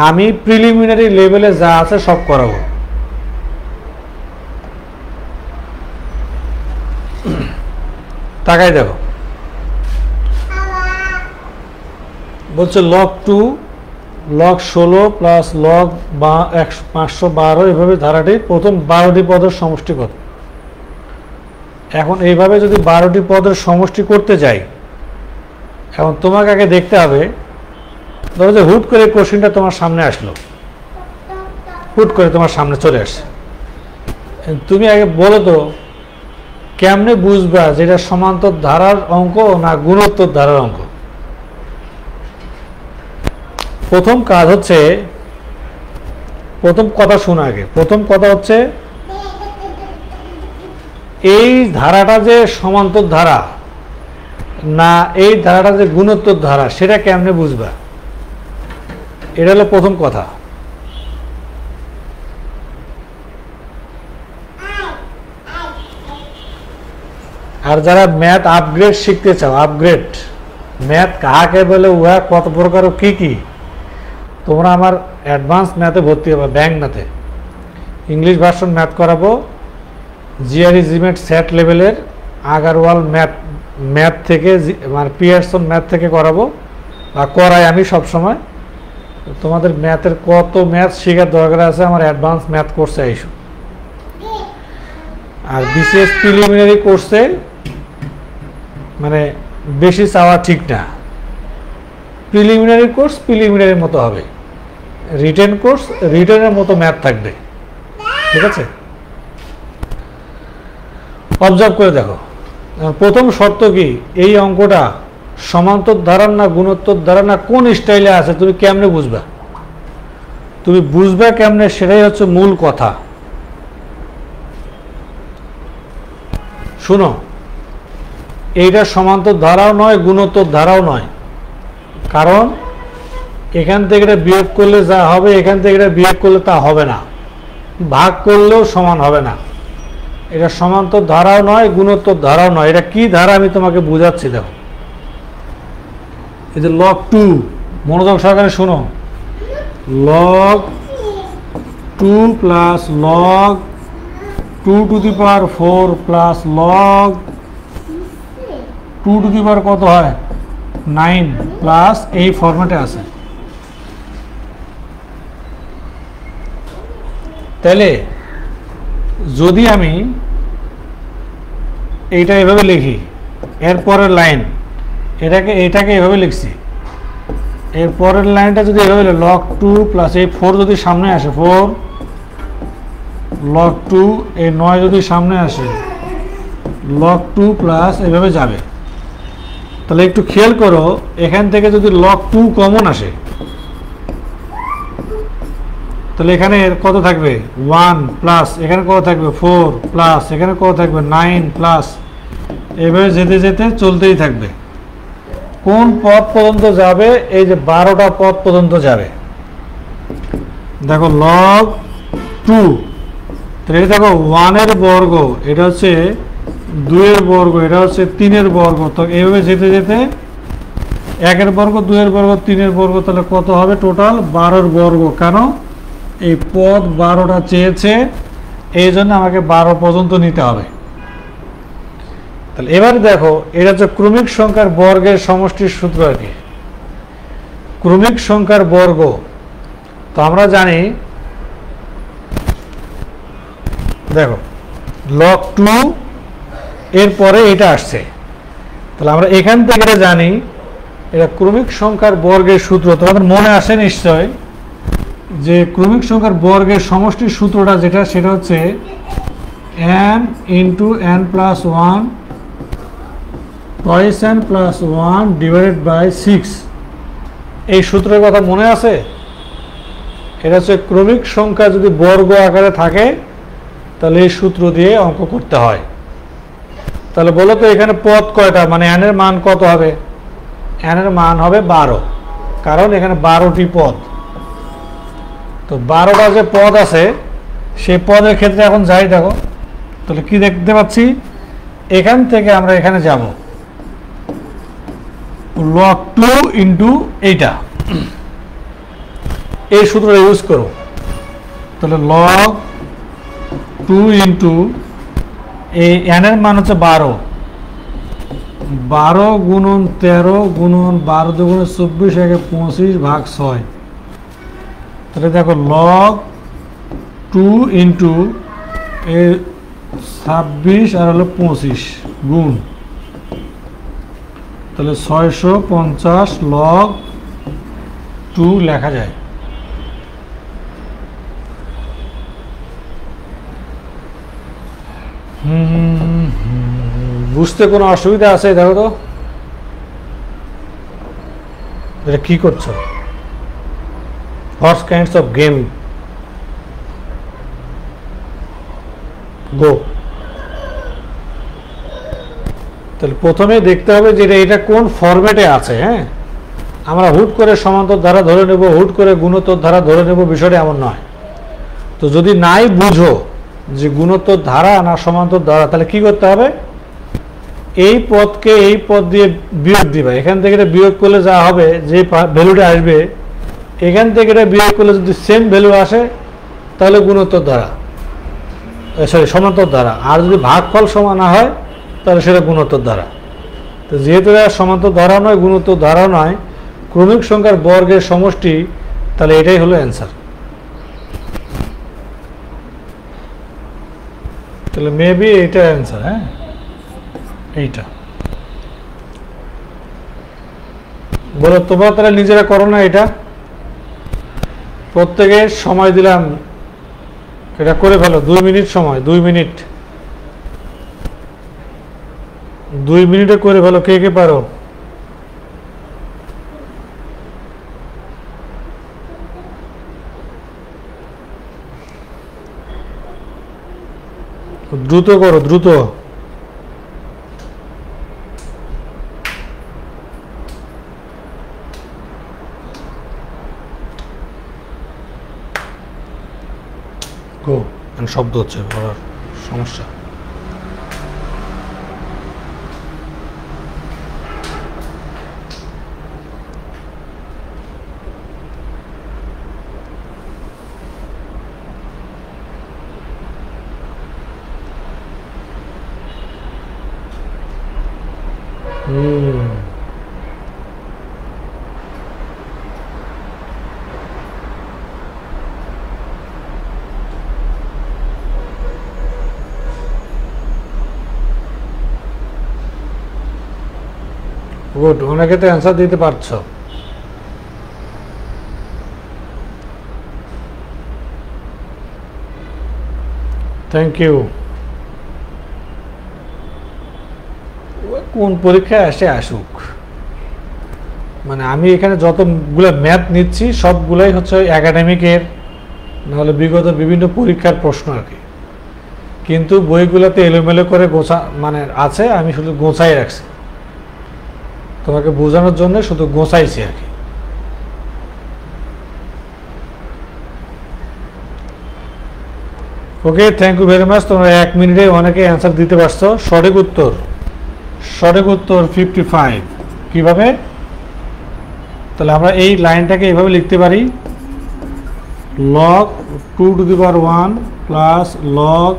আমি প্রিলিমিনারি লেভেলে যা আছে সব করাবো। তাকাই দেখো, বলছে log 2 log 16 প্লাস log 512, এভাবে ধারাটি প্রথম 12টি পদের সমষ্টি কত। এখন এইভাবে যদি 12টি পদের সমষ্টি করতে যাই, এখন তোমাকে আগে দেখতে হবে, ধরো যে হুট করে কোশ্চেনটা তোমার সামনে আসলো, হুট করে তোমার সামনে চলে আসছে, তুমি আগে বলো তো কেমনে বুঝবা যেটা সমান্তর ধারার অঙ্ক না গুণোত্তর ধারার অঙ্ক। প্রথম কাজ হচ্ছে, প্রথম কথা শোনা আগে, প্রথম কথা হচ্ছে এই ধারাটা যে সমান্তর ধারা না এই ধারাটা যে গুণোত্তর ধারা সেটা কেমনে বুঝবা, এটা হলো প্রথম কথা। আর যারা ম্যাথ আপগ্রেড শিখতে চাও, আপগ্রেড ম্যাথ কাকে বলে, উহা কত প্রকার কি কি, তোমরা আমার অ্যাডভান্স ম্যাথে ভর্তি হবে, ব্যাংক ম্যাথে ইংলিশ ভার্সন ম্যাথ করাবো, জিআরই জিমেট সেট লেভেলের আগারওয়াল ম্যাথ থেকে, মানে পিয়ারসন ম্যাথ থেকে করাবো, বা করাই আমি সব সময়। তোমাদের ম্যাথের কত ম্যাথ শেখার দরকার আছে আমার অ্যাডভান্স ম্যাথ কোর্সে আইসো। আর বিসিএস প্রিলিমিনারি কোর্সে মানে বেশি চাওয়া ঠিক না, প্রিলিমিনারি কোর্স প্রিলিমিনারির মতো হবে, রিটেন কোর্স রিটেনের মতো ম্যাথ থাকবে, ঠিক আছে। অবজার্ভ করে দেখো, প্রথম শর্ত কি, এই অঙ্কটা সমান্তর ধারার না গুণোত্তর ধারা না কোন স্টাইলে আছে তুমি কেমনে বুঝবা, তুমি বুঝবা কেমনে সেটাই হচ্ছে মূল কথা। শুনো, এইটা সমান্তর ধারাও নয় গুণোত্তর ধারাও নয়, কারণ এখান থেকে এটা বিয়োগ করলে যা হবে এখান থেকে এটা বিয়োগ করলে তা হবে না, ভাগ করলেও সমান হবে না। এটা সমান্তর ধারাও নয়, গুণোত্তর ধারাও নয়। এটা কি ধারা আমি তোমাকে বুঝাচ্ছি। দেখো, এই যে লগ 2, মনোযোগ সহকারে শোনো। Log 2 plus log 2 to the power 4 plus log 2 to the power কত হয় 9 প্লাস এই ফরম্যাটে আছে। তাহলে যদি আমি এইটা এভাবে লিখি, এরপরের লাইন এটাকে এভাবে লিখছি, এর পরের লাইনটা যদি এভাবে লগ 2 প্লাস এই 4 যদি সামনে আসে, 4 লগ 2, এই 9 যদি সামনে আসে, লগ 2 প্লাস এভাবে যাবে। তাহলে একটু খেয়াল করো, এখান থেকে যদি লগ 2 কমন আসে, তাহলে এখানে কত থাকবে 1 প্লাস এখানে কত থাকবে 4 প্লাস এখানে কত থাকবে 9 প্লাস, এভাবে যেতে যেতে চলতেই থাকবে। কোন পদ পর্যন্ত যাবে? এই যে 12টা পদ পর্যন্ত যাবে। দেখো লগ 2, তাহলে দেখো 1 এর বর্গ, এটা হচ্ছে 2 এর বর্গ, এটা হচ্ছে 3 এর বর্গ। তো এইভাবে যেতে যেতে 1 এর বর্গ, 2 এর বর্গ, 3 এর বর্গ, তাহলে কত হবে টোটাল 12 এর বর্গ। কেন? এই পদ 12টা চেয়েছে, এই জন্য আমাকে 12 পর্যন্ত নিতে হবে। তাহলে এবার দেখো, এটা হচ্ছে ক্রমিক সংখ্যার বর্গের সমষ্টির সূত্র আর কি। ক্রমিক সংখ্যার বর্গ তো আমরা জানি, দেখো লগ 2 এর পরে এটা আসছে, তাহলে আমরা এখান থেকে এটা জানি, এটা ক্রমিক সংখ্যার বর্গের সূত্র। তোমাদের মনে আসে নিশ্চয় যে ক্রমিক সংখ্যার বর্গের সমষ্টির সূত্রটা যেটা, সেটা হচ্ছে n into n plus 1 twice n plus 1 divided by 6। এই সূত্রের কথা মনে আছে? এটা হচ্ছে ক্রমিক সংখ্যা যদি বর্গ আকারে থাকে, তাহলে এই সূত্র দিয়ে অঙ্ক করতে হয়। তাহলে বলো তো এখানে পদ কয়টা, মানে n এর মান কত হবে? n এর মান হবে 12, কারণ এখানে 12টি পদ। তো 12টা যে পদ আছে, সেই পদের ক্ষেত্রে এখন যাই, দেখো তাহলে কি দেখতে পাচ্ছি, এখান থেকে আমরা এখানে যাব লগ 2 ইন্টু এইটা, এই সূত্রটা ইউজ করো। তাহলে লগ 2 ইন্টু এই n এর মান হচ্ছে 12, 12 গুণন 13 গুণন 12 দুগুণে 24 একে 25 ভাগ 6। তাহলে দেখো লগ 2 ইন্টু এর 26 আর হলো 25 গুণ, তাহলে 650 লগ 2 লেখা যায়। বুঝতে কোনো অসুবিধা আছে? দেখো তো এটা কি করছো? What kinds of game? Go. তাহলে প্রথমে দেখতে হবে যে এটা কোন ফরম্যাটে আছে। হ্যাঁ, আমরা হুট করে সমান্তর ধারা ধরে নেব, হুট করে গুণোত্তর ধারা ধরে নেব, বিষয়টা এমন নয়। তো যদি নাই বুঝো যে গুণোত্তর ধারা না সমান্তর ধারা, তাহলে কি করতে হবে? এই পদকে এই পদ দিয়ে বিয়োগ দিবা। এখান থেকে এটা বিয়োগ করলে যা হবে, যে ভ্যালুটা আসবে, এখান থেকে এটা বিয়োগ করলে যদি সেম ভ্যালু আসে, তাহলে গুণোত্তর ধারা, সরি সমান্তর ধারা। আর যদি ভাগফল সমান না হয়, তাহলে সেটা গুণোত্তর ধারা। তো যেহেতু এটা সমান্তর ধারা নয়, গুণোত্তর ধারাও নয়, ক্রমিক সংখ্যার বর্গের সমষ্টি, তাহলে এটাই হলো অ্যান্সার। তাহলে মেবি এইটা অ্যান্সার। হ্যাঁ, এইটা বলো তোমরা, তাহলে নিজেরা করো না। এটা প্রত্যেকে সময় দিলাম, এটা করে ফেলো। 2 মিনিট সময়, 2 মিনিট, 2 মিনিটে করে ফেলো। কে কে পারো? দ্রুত করো, দ্রুত। গো, শব্দ হচ্ছে, সমস্যা। গুড, অনেকে তো অ্যান্সার দিতে পারছো। Thank you. কোন পরীক্ষায় আসে আসুক, মানে আমি এখানে যতগুলো ম্যাথ নিচ্ছি সবগুলাই হচ্ছে একাডেমিকের নাহলে বিগত বিভিন্ন পরীক্ষার প্রশ্ন আর কি, কিন্তু বইগুলোতে এলোমেলো করে গোছা মানে আছে, আমি শুধু গোছাই রাখছি তোমাকে বোঝানোর জন্য, শুধু গোছাইছি আর কি। ওকে, থ্যাংক ইউ ভেরি মাচ। তোমরা 1 মিনিটে অনেকে অ্যান্সার দিতে পারছো। সঠিক উত্তর 55। কিভাবে? তাহলে আমরা এই লাইনটাকে এইভাবে লিখতে পারি, log 2 to the power 1 plus log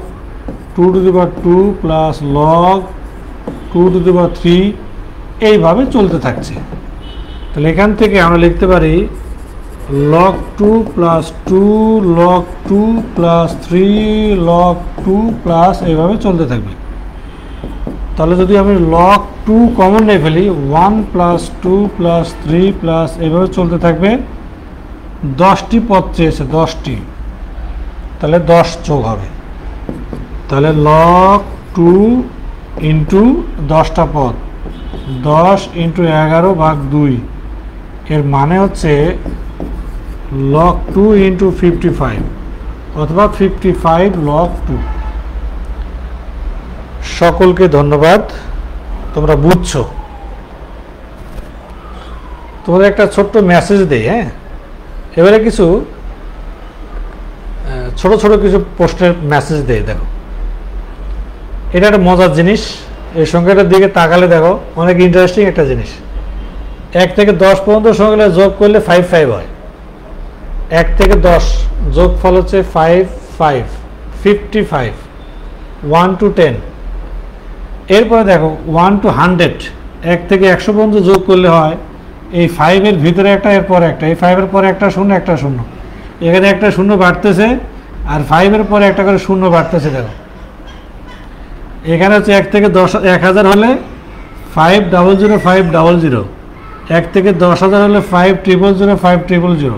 2 to the power 2 plus log 2 to the power 3, এইভাবে চলতে থাকছে। তাহলে এখান থেকে আমরা লিখতে পারি log 2 plus 2 log 2 plus 3 log 2 plus এইভাবে চলতে থাকবে। তাহলে যদি আমি log 2 কমন নিয়ে ফেলি, 1 প্লাস 2 প্লাস 3 প্লাস এইভাবে চলতে থাকবে। 10টি পদ চেয়েছে, 10টি, তাহলে 10 যোগ হবে। তাহলে log 2 ইন্টু 10টা পদ, 10 ইন্টু 11 ভাগ 2, এর মানে হচ্ছে log 2 ইন্টু 55 অথবা 55 log 2। সকলকে ধন্যবাদ, তোমরা বুঝছো। তোমাদের একটা ছোট্ট মেসেজ দেই, হ্যাঁ, এবারে কিছু ছোট ছোট কিছু প্রশ্নের মেসেজ দেই। দেখো, এটা একটা মজার জিনিস, এই সংখ্যাটার দিকে তাকালে দেখো অনেক ইন্টারেস্টিং একটা জিনিস। 1 থেকে 10 পর্যন্ত সংখ্যা যোগ করলে 55 হয়। 1 থেকে 10 যোগফল হচ্ছে 55, 1 to 10। এরপরে দেখো 1 to 100, 1 থেকে 100 পর্যন্ত যোগ করলে হয় এই 5 এর ভিতরে একটা, এরপরে একটা, এই 5 এর পরে একটা শূন্য, একটা শূন্য, এখানে একটা শূন্য বাড়তেছে, আর 5 এর পরে একটা করে শূন্য বাড়তেছে। দেখো এখানে হচ্ছে 1 থেকে 10,000 হলে 500, 1 থেকে 10,000 হলে 500,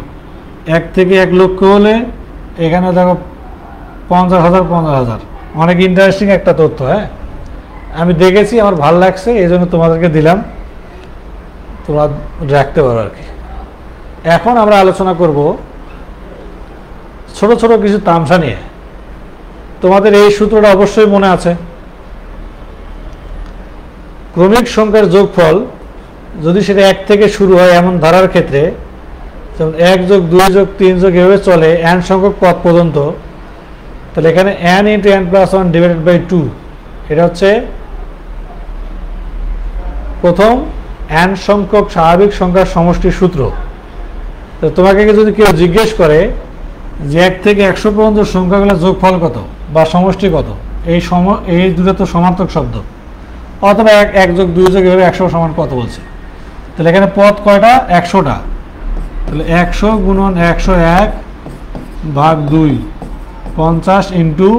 1 থেকে 1 লক্ষ হলে এখানে দেখো 50,000। অনেক ইন্টারেস্টিং একটা তথ্য, হ্যাঁ, আমি দেখেছি, আমার ভালো লাগছে, এই জন্য তোমাদেরকে দিলাম, তোমরা রাখতে পারো আর কি। এখন আমরা আলোচনা করব ছোট ছোট কিছু তামসা নিয়ে। তোমাদের এই সূত্রটা অবশ্যই মনে আছে, ক্রমিক সংখ্যার যোগফল যদি সেটা 1 থেকে শুরু হয় এমন ধারার ক্ষেত্রে, যেমন 1 যোগ 2 যোগ 3 যোগ এভাবে চলে n সংখ্যক পদ পর্যন্ত, তাহলে এখানে n into n plus 1 divided by 2, এটা হচ্ছে প্রথম n সংখ্যক স্বাভাবিক সংখ্যার সমষ্টির সূত্র। তো তোমাকে যদি কেউ জিজ্ঞেস করে যে 1 থেকে 100 পর্যন্ত সংখ্যাগুলোর যোগফল কত বা সমষ্টি কত, এই দুটো তো সমার্থক শব্দ, অথবা 1 যোগ 2 যোগ এভাবে 100 সমান কত বলছে। তাহলে এখানে পদ কয়টা? 100টা। তাহলে 100 গুণন 101 ভাগ 2, 50 ইন্টু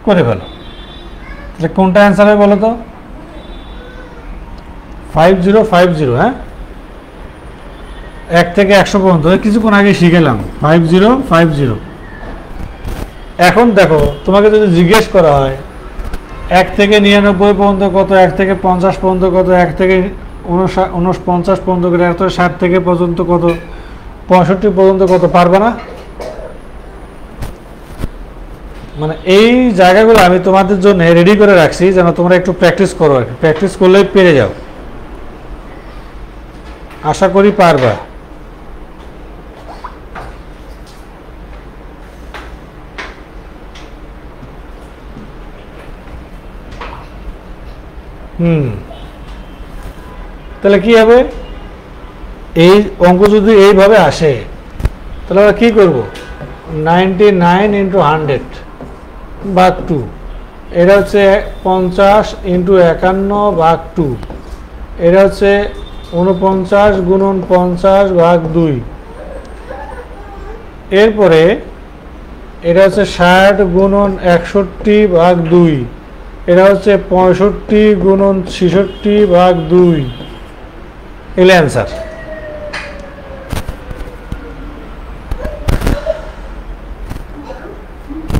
করে ফেলো। তাহলে কোনটা অ্যান্সার হবে বলো তো? 5050, হ্যাঁ, 1 থেকে 100 পর্যন্ত কিছুক্ষণ আগে শিখেলাম 5050। এখন দেখো তোমাকে যদি জিজ্ঞেস করা হয় 1 থেকে 99 পর্যন্ত কত, 1 থেকে 50 পর্যন্ত কত, 1 থেকে 49 পর্যন্ত কত, 1 থেকে 60 থেকে পর্যন্ত কত, 65 পর্যন্ত কত, পারবে না? মানে এই জায়গাগুলো আমি তোমাদের জন্য রেডি করে রাখছি যেন তোমরা একটু প্র্যাকটিস করো আর কি। প্র্যাকটিস করলেই পেরে যাও, আশা করি পারবা। তাহলে কি হবে? এই অঙ্ক যদি এইভাবে আসে তাহলে আমরা কি করব? 99 ইন্টু 100 ভাগ 2, এটা হচ্ছে 50 ইন্টু 51 ভাগ 2, এটা হচ্ছে 49 গুণন 50 ভাগ 2, এরপরে এটা হচ্ছে 60 গুণন 61 ভাগ 2, এটা হচ্ছে 65 গুণন 66 ভাগ 2, এগুলো অ্যান্সার।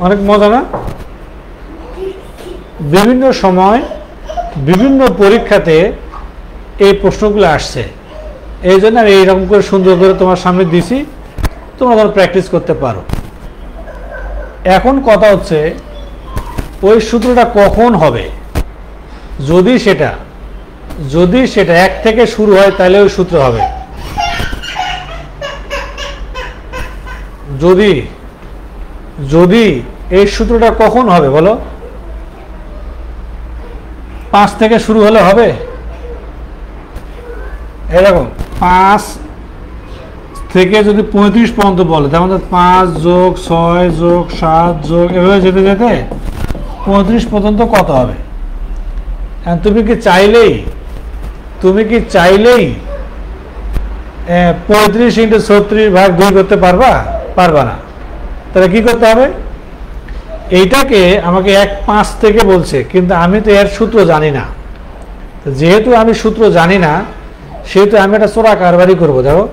অনেক মজা না? বিভিন্ন সময় বিভিন্ন পরীক্ষাতে এই প্রশ্নগুলো আসছে, এই জন্য আমি এইরকম করে সুন্দর করে তোমার সামনে দিছি, তোমরা ধরো প্র্যাকটিস করতে পারো। এখন কথা হচ্ছে ওই সূত্রটা কখন হবে? যদি সেটা 1 থেকে শুরু হয় তাহলে ওই সূত্র হবে। যদি এই সূত্রটা কখন হবে বলো? 5 থেকে শুরু হলে হবে? এরকম 5 থেকে যদি 35 পর্যন্ত বলে, তার মধ্যে 5 যোগ 6 যোগ 7 যোগ এভাবে যেতে যেতে 35 পর্যন্ত কত হবে? তুমি কি চাইলেই 35 ইন্টু 36 ভাগ 2 করতে পারবা না। তাহলে কি করতে হবে? এইটাকে আমাকে 1/5 থেকে বলছে, কিন্তু আমি তো এর সূত্র জানি না। যেহেতু আমি সূত্র জানি না, সেহেতু আমি একটা চোরা কারবারি করবো। দেখো,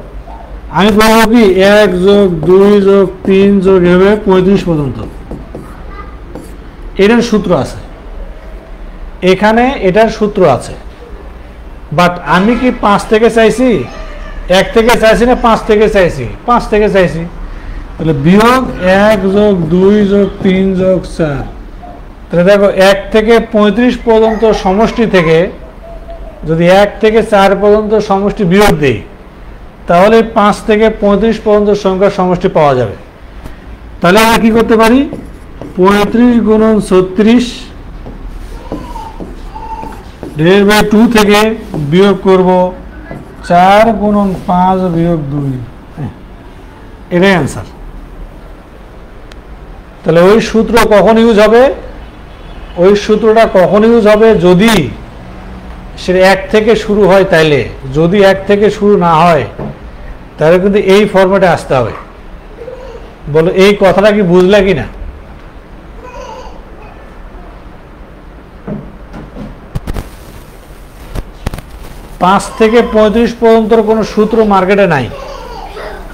আমি বলবো কি 1 যোগ 2 যোগ 3 যোগ এভাবে 35 পর্যন্ত, এটার সূত্র আছে এখানে, এটার সূত্র আছে। বাট আমি কি 5 থেকে চাইছি, 1 থেকে চাইছি না 5 থেকে চাইছি? 5 থেকে চাইছি। তাহলে বিয়োগ 1 যোগ 2 যোগ 3 যোগ 4, তাহলে দেখো 1 থেকে 35 পর্যন্ত সমষ্টি থেকে যদি 1 থেকে 4 পর্যন্ত সমষ্টি বিয়োগ দেই, তাহলে 5 থেকে 35 পর্যন্ত সংখ্যার সমষ্টি পাওয়া যাবে। তাহলে আমরা কি করতে পারি? 35 গুণন 36 /2 থেকে বিয়োগ করব 4 গুণন 5 বিয়োগ 2, এটাই অ্যান্সার। তাহলে ওই সূত্র কখন ইউজ হবে? ওই সূত্রটা কখন ইউজ হবে? যদি সেটা 1 থেকে শুরু হয় তাইলে। যদি 1 থেকে শুরু না হয় তাহলে কিন্তু এই ফরম্যাটে আসতে হবে। বলো এই কথাটা কি বুঝলে কি না? পাঁচ থেকে 35 পর্যন্ত কোনো সূত্র মার্কেটে নাই।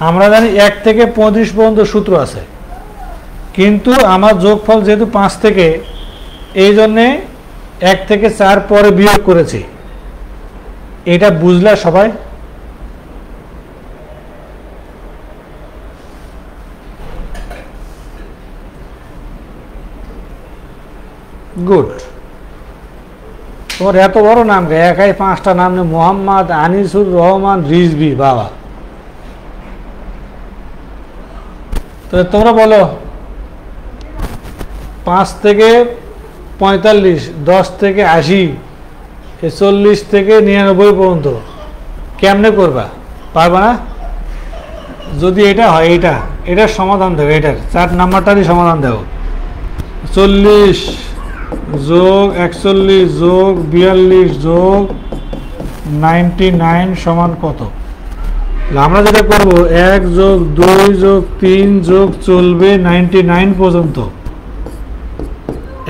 আমরা জানি 1 থেকে 35 পর্যন্ত সূত্র আছে, কিন্তু আমার যোগফল যেহেতু 5 থেকে, এই জন্যে 1 থেকে 4 পরে বিয়োগ করেছি। এটা বুঝলা সবাই? গুড। তোমার এত বড় নাম কে? একাই 5টা নাম নেই, মোহাম্মদ, আনিসুর রহমান, রিজভি, বাবা। তো তোমরা বলো 5 থেকে 45, 10 থেকে 80, 40 থেকে 99 পর্যন্ত কেমনে করবা? পারবা না? যদি এটা হয়, এটার সমাধান দেবো, এটার 4 নাম্বারটারই সমাধান দেবো। 40 যোগ 41 যোগ 42 যোগ 99 সমান কত? আমরা যেটা করবো 1 যোগ 2 যোগ 3 যোগ চলবে 99 পর্যন্ত।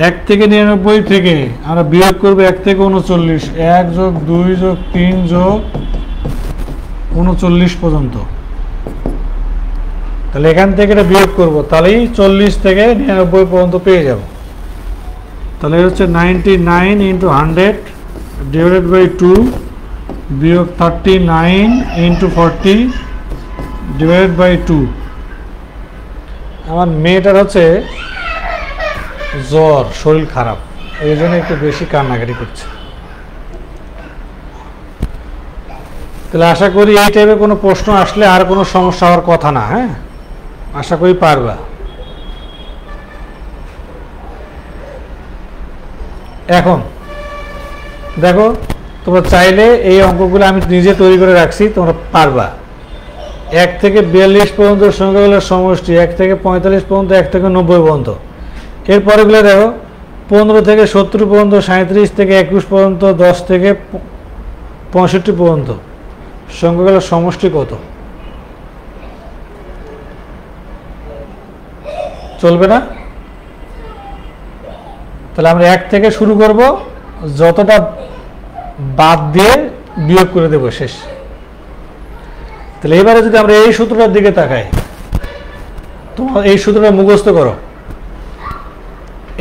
1 থেকে 99 থেকে আমরা বিয়োগ করবো 1 থেকে 39, 1 যোগ 2 যোগ 3 যোগ 39 পর্যন্ত। তাহলে এখান থেকে এটা বিয়োগ করবো, তাহলেই 40 থেকে 99 পর্যন্ত পেয়ে যাব। তাহলে হচ্ছে 99 ইন্টু 100 ডিভাইডেড বাই 2 বিয়োগ 39 ইন্টু 40 ডিভাইডেড বাই 2। আমার মেয়েটার হচ্ছে জ্বর, শরীর খারাপ, এই জন্য একটু বেশি কান্নাকাটি করছে। তাহলে আশা করি এই টাইপের কোনো প্রশ্ন আসলে আর কোনো সমস্যা হওয়ার কথা না। হ্যাঁ, আশা করি পারবা। এখন দেখো, তোমরা চাইলে এই অঙ্কগুলো আমি নিজে তৈরি করে রাখছি, তোমরা পারবা। 1 থেকে 42 পর্যন্ত সংখ্যাগুলোর সমষ্টি, 1 থেকে 45 পর্যন্ত, 1 থেকে 90 পর্যন্ত। এরপরেগুলো দেখো 15 থেকে 70 পর্যন্ত, 37 থেকে 21 পর্যন্ত, 10 থেকে 65 পর্যন্ত সংখ্যাগুলোর সমষ্টি কত? চলবে না? তাহলে আমরা 1 থেকে শুরু করব, যতটা বাদ দিয়ে বিয়োগ করে দেব, শেষ। তাহলে এবারে যদি আমরা এই সূত্রটার দিকে তাকাই, তোমার এই সূত্রটা মুখস্থ করো।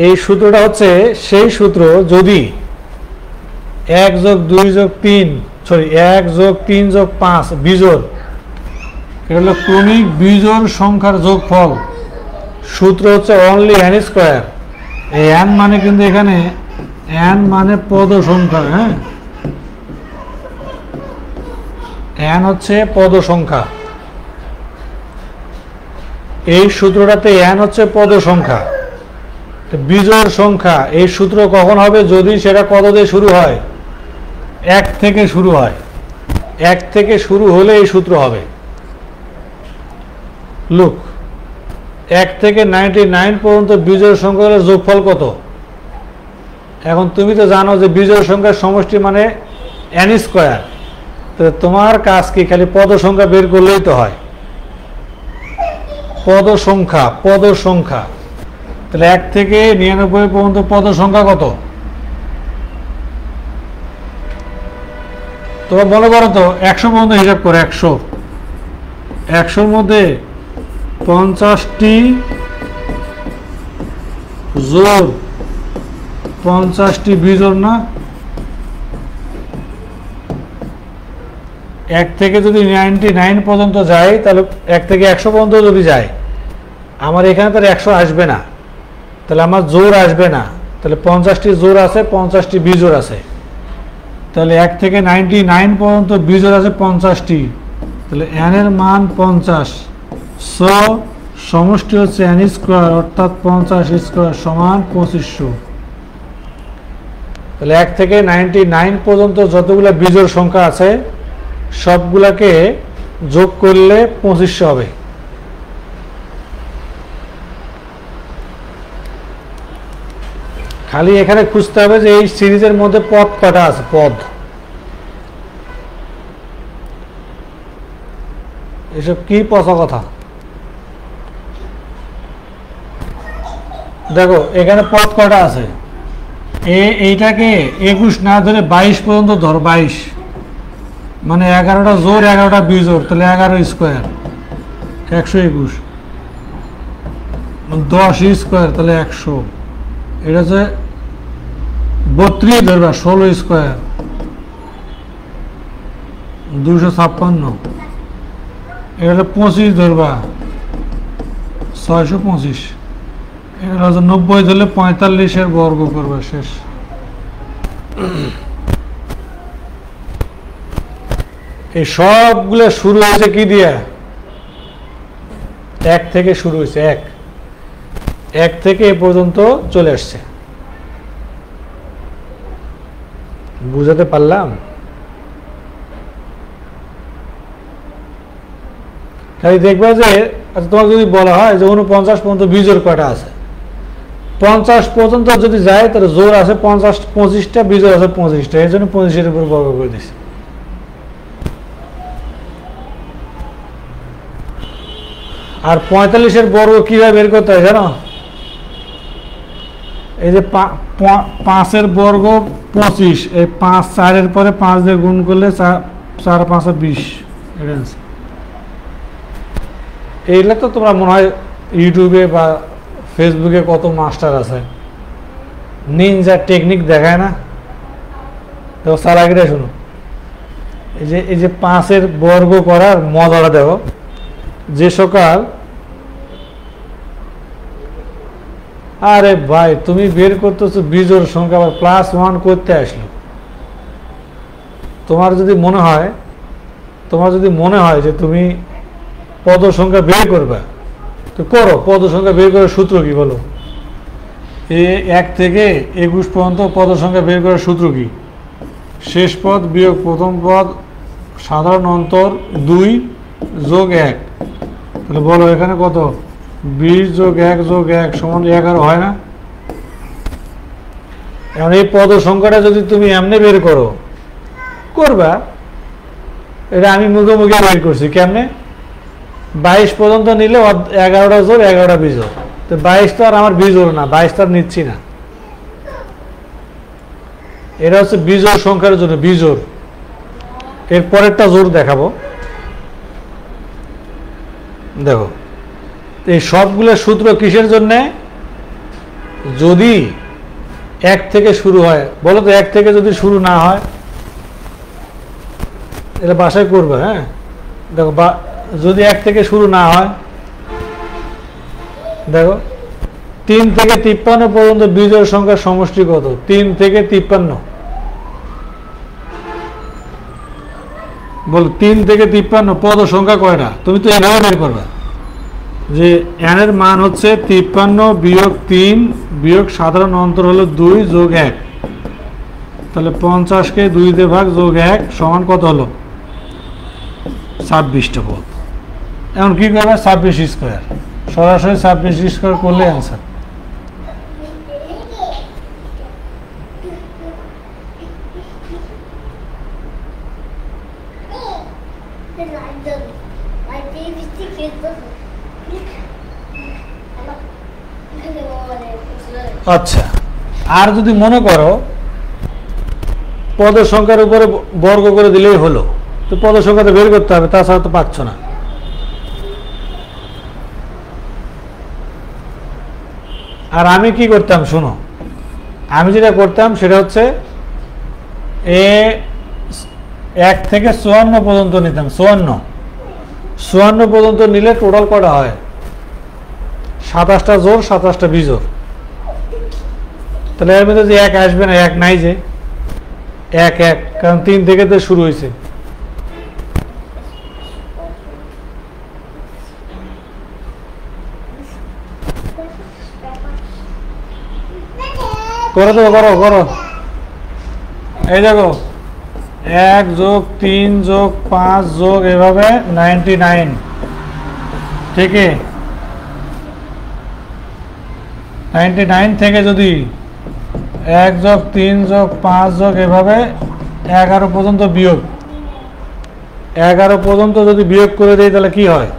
এই সূত্রটা হচ্ছে সেই সূত্র, যদি 1 + 2 + 3 1 + 3 + 5 বিজোড়, এটা হলো ক্রমিক বিজোড় সংখ্যার যোগফল। সূত্র হচ্ছে অনলি n স্কয়ার। এই n মানে কিন্তু এখানে n মানে পদ সংখ্যা, হ্যাঁ, n হচ্ছে পদ সংখ্যা। এই সূত্রটাতে n হচ্ছে পদ সংখ্যা, বিজোড় সংখ্যা। এই সূত্র কখন হবে? যদি সেটা কত দিয়ে শুরু হয়? 1 থেকে শুরু হয়। 1 থেকে শুরু হলে এই সূত্র হবে। লুক, 1 থেকে 99 পর্যন্ত বিজোড় সংখ্যার যোগফল কত? এখন তুমি তো জানো যে বিজোড় সংখ্যার সমষ্টি মানে n স্কয়ার। তো তোমার কাজ কি? খালি পদ সংখ্যা বের করলেই তো হয়। পদ সংখ্যা, পদ সংখ্যা। তাহলে 1 থেকে 99 পর্যন্ত পদ সংখ্যা কত? তোমরা মনে করো তো, 100 পর্যন্ত হিসাব করো। 100-100-র মধ্যে 50টি জোড়, 50টি বিজোড় না? 1 থেকে যদি 99 পর্যন্ত যায়, তাহলে 1 থেকে 100 পর্যন্ত যদি যায়, আমার এখানে তার 100 আসবে না, তাহলে আমার জোড় আসবে না। তাহলে 50টি জোড় আছে, 50টি বিজোড় আছে। তাহলে 1 থেকে 99 পর্যন্ত বিজোড় আছে 50টি। তাহলে n এর মান 50। সো সমষ্টি হচ্ছে n স্কয়ার, অর্থাৎ 50 স্কয়ার সমান 2500। তাহলে 1 থেকে 99 পর্যন্ত যতগুলো বিজোড় সংখ্যা আছে সবগুলাকে যোগ করলে 2500 হবে। খালি এখানে খুঁজতে হবে যে এই সিরিজের মধ্যে পদ কটা আছে। পদ, এসব কি পচা কথা? দেখো এখানে পদ কটা আছে। এইটাকে 21 না ধরে 22 পর্যন্ত ধর। 22 মানে 11টা জোড়, 11টা বিজোড়, তাহলে 11 স্কয়ার 121। 10 স্কয়ার তাহলে 100। এটা হচ্ছে 32 ধরবা, 16 স্কয়ার 256। এটা হলো 25 ধরবা, 625। এটা হচ্ছে 90 ধরলে 45-এর বর্গ করবা, শেষ। এই সবগুলো শুরু হয়েছে কি দিয়া? 1 থেকে শুরু হয়েছে। 1 থেকে এ পর্যন্ত চলে আসছে। বুঝাতে পারলাম? তাই দেখবা যে তোমাকে যদি বলা হয় যে 49 পর্যন্ত বিজোড় কয়টা আছে, 50 পর্যন্ত যদি যায় তাহলে জোর আছে 50, 25টা বিজোড় আছে 25টা, এই জন্য 25-এর উপর বর্গ করে দিচ্ছে। আর 45-এর বর্গ কিভাবে বের করতে হয় জানো? এই যে 5-এর বর্গ 25, এই 5 4-এর পরে 5 দিয়ে গুণ করলে 4 5 20। এইগুলো তো তোমরা মনে হয় ইউটিউবে বা ফেসবুকে কত মাস্টার আছে, নিনজা টেকনিক দেখায় না? তো চালাকিটা শুনো। এই যে 5-এর বর্গ করার মজাটা দেখো। যে সকাল, আরে ভাই তুমি বের করতেছো বিজোড় সংখ্যা, আবার +1 করতে আসলো। তোমার যদি মনে হয় যে তুমি পদ সংখ্যা বের করবে, তো করো। পদ সংখ্যা বের করার সূত্র কি বলো? 1 থেকে 21 পর্যন্ত পদ সংখ্যা বের করার সূত্র কি? শেষ পদ বিয়োগ প্রথম পদ, সাধারণ অন্তর 2 যোগ 1। তাহলে বলো এখানে কত? 20 যোগ 1 যোগ 1 সমান 11 হয় না? এখন এই পদ সংখ্যাটা যদি তুমি এমনি বের করো করবা, এটা আমি মুখোমুখি বের করছি কেমনে, 22 পর্যন্ত নিলে 11টা জোর 11টা বিজোড়, তো 22 তো আর আমার বিজোড় না, 22 তো আর নিচ্ছি না। এটা হচ্ছে বিজোড় সংখ্যার জন্য বিজোড়। এর পরেরটা জোর দেখাবো, দেখো এই সবগুলো সূত্র কিসের জন্যে, যদি 1 থেকে শুরু হয়, বলো তো 1 থেকে যদি শুরু না হয়, এটা বাসায় করবে। হ্যাঁ দেখো, যদি 1 থেকে শুরু না হয়, দেখো 3 থেকে 53 পর্যন্ত বিজোড় সংখ্যার সমষ্টি কত, 3 থেকে 53, বল 3 থেকে 53 পদ সংখ্যা কয়টা, তুমি তো এভাবে বের করবে যে n এর মান হচ্ছে 53 বিয়োগ 3 বিয়োগ সাধারণ অন্তর হলো 2 যোগ 1, তাহলে 50কে 2 দিয়ে ভাগ যোগ 1 সমান কত হলো 26টা পদ। এখন কি করবে, 26 স্কোয়ার, সরাসরি 26 স্কোয়ার করলে অ্যান্সার। আচ্ছা, আর যদি মনে করো পদ সংখ্যার উপরে বর্গ করে দিলেই হলো, তো পদ সংখ্যাটা বের করতে হবে, তাছাড়া তো পাচ্ছ না। আর আমি কি করতাম শোনো, আমি যেটা করতাম সেটা হচ্ছে 1 থেকে 54 পর্যন্ত নিতাম, 54 পর্যন্ত নিলে টোটাল কটা হয়, 27টা জোর 27টা বিজোড়, তাহলে এর মধ্যে যে 1 আসবে না, 1 নাই, যে 1 1, কারণ 3 থেকে তো শুরু হয়েছে। করো তো, করো করো, এই দেখো 1 যোগ 3 যোগ 5 যোগ এভাবে 99 থেকে 99 থেকে যদি 1 যোগ 3 যোগ 5 যোগ এভাবে 11 পর্যন্ত বিয়োগ, 11 পর্যন্ত যদি বিয়োগ করে দেই তাহলে কি হয়,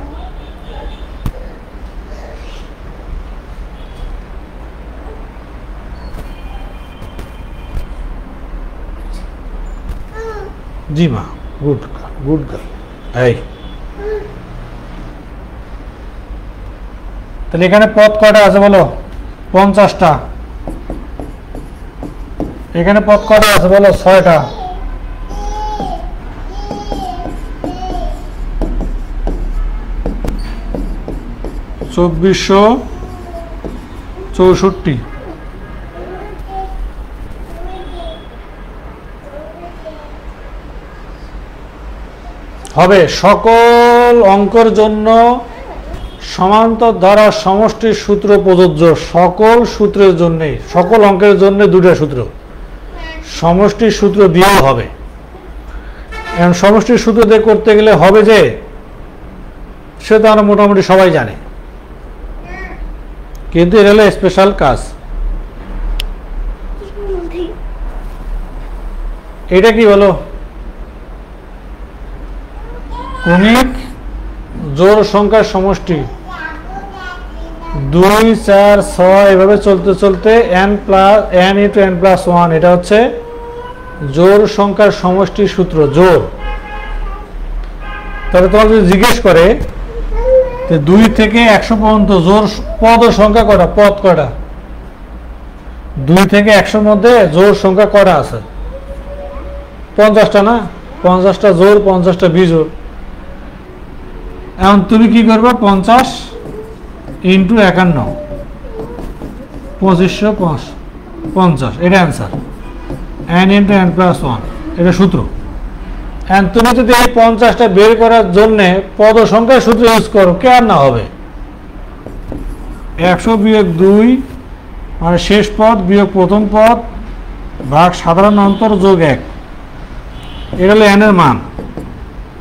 জি মা, গুড গুড গার্ল। এই তাহলে এখানে পদ কয়টা আছে বলো, 50টা। এখানে পদ কয়টা আছে বলো, 6টা। (2464) হবে সকল অঙ্কের জন্য সমান্তর ধারা সমষ্টির সূত্র প্রযোজ্য, সকল সূত্রের জন্যে, সকল অঙ্কের জন্য দুটো সূত্র, সমষ্টির সূত্র দিয়েও হবে। এখন সমষ্টির সূত্র দিয়ে করতে গেলে হবে যে, সে তো আমরা মোটামুটি সবাই জানে, কিন্তু এটা হলো স্পেশাল কাজ। এটা কি বলো, ক্রমিক জোড় সংখ্যার সমষ্টি 2 4 6 এভাবে চলতে চলতে n × n+1, এটা হচ্ছে জোড় সংখ্যার সমষ্টির সূত্র, জোড়। তবে তোমার যদি জিজ্ঞেস করে 2 থেকে 100 পর্যন্ত জোড় পদ সংখ্যা কটা, পদ কটা, 2 থেকে 100 মধ্যে জোড় সংখ্যা কটা আছে, 50টা না, 50টা জোড় 50টা বিজোড়। এখন তুমি কি করবে, 50 × 51, 2550, এটা অ্যান্সার, n × n+1, এটা সূত্র। এখন তুমি যদি এই 50টা বের করার জন্য পদ সংখ্যার সূত্র ইউজ করো, কে আর না হবে, 100 বিয়োগ 2 মানে শেষ পদ বিয়োগ প্রথম পদ ভাগ সাধারণ অন্তর যোগ 1, এটা হলো n এর মান।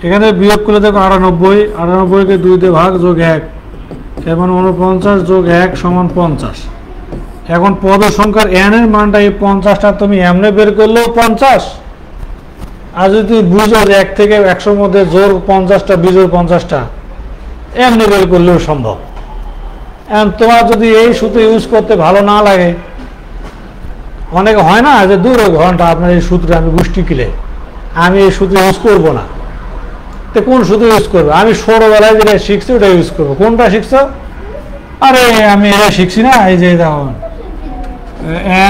এখানে বিয়োগ করলে দেখো 98, 98কে 2 দিয়ে ভাগ যোগ 1, এর মানে 49 যোগ 1 সমান 50। এখন পদ সংখ্যার n এর মানটা এই 50টা তুমি এমনি বের করলেও 50, আর যদি তুমি বুঝো যে 1 থেকে 100 মধ্যে জোর 50টা বিজোড় 50টা এমনি বের করলেও সম্ভব। এখন তোমার যদি এই সূত্র ইউজ করতে ভালো না লাগে, অনেকে হয় না যে দূর ঘন্টা আপনার এই সূত্রে আমি গোষ্ঠী কিলে আমি এই সূত্র ইউজ করবো না, তো কোন সূত্র ইউজ করবো? আমি ছোটবেলায় যেটা শিখছি ওটা ইউজ করবো। কোনটা শিখছো? আরে আমি এটা শিখছি না, এই যে দেখো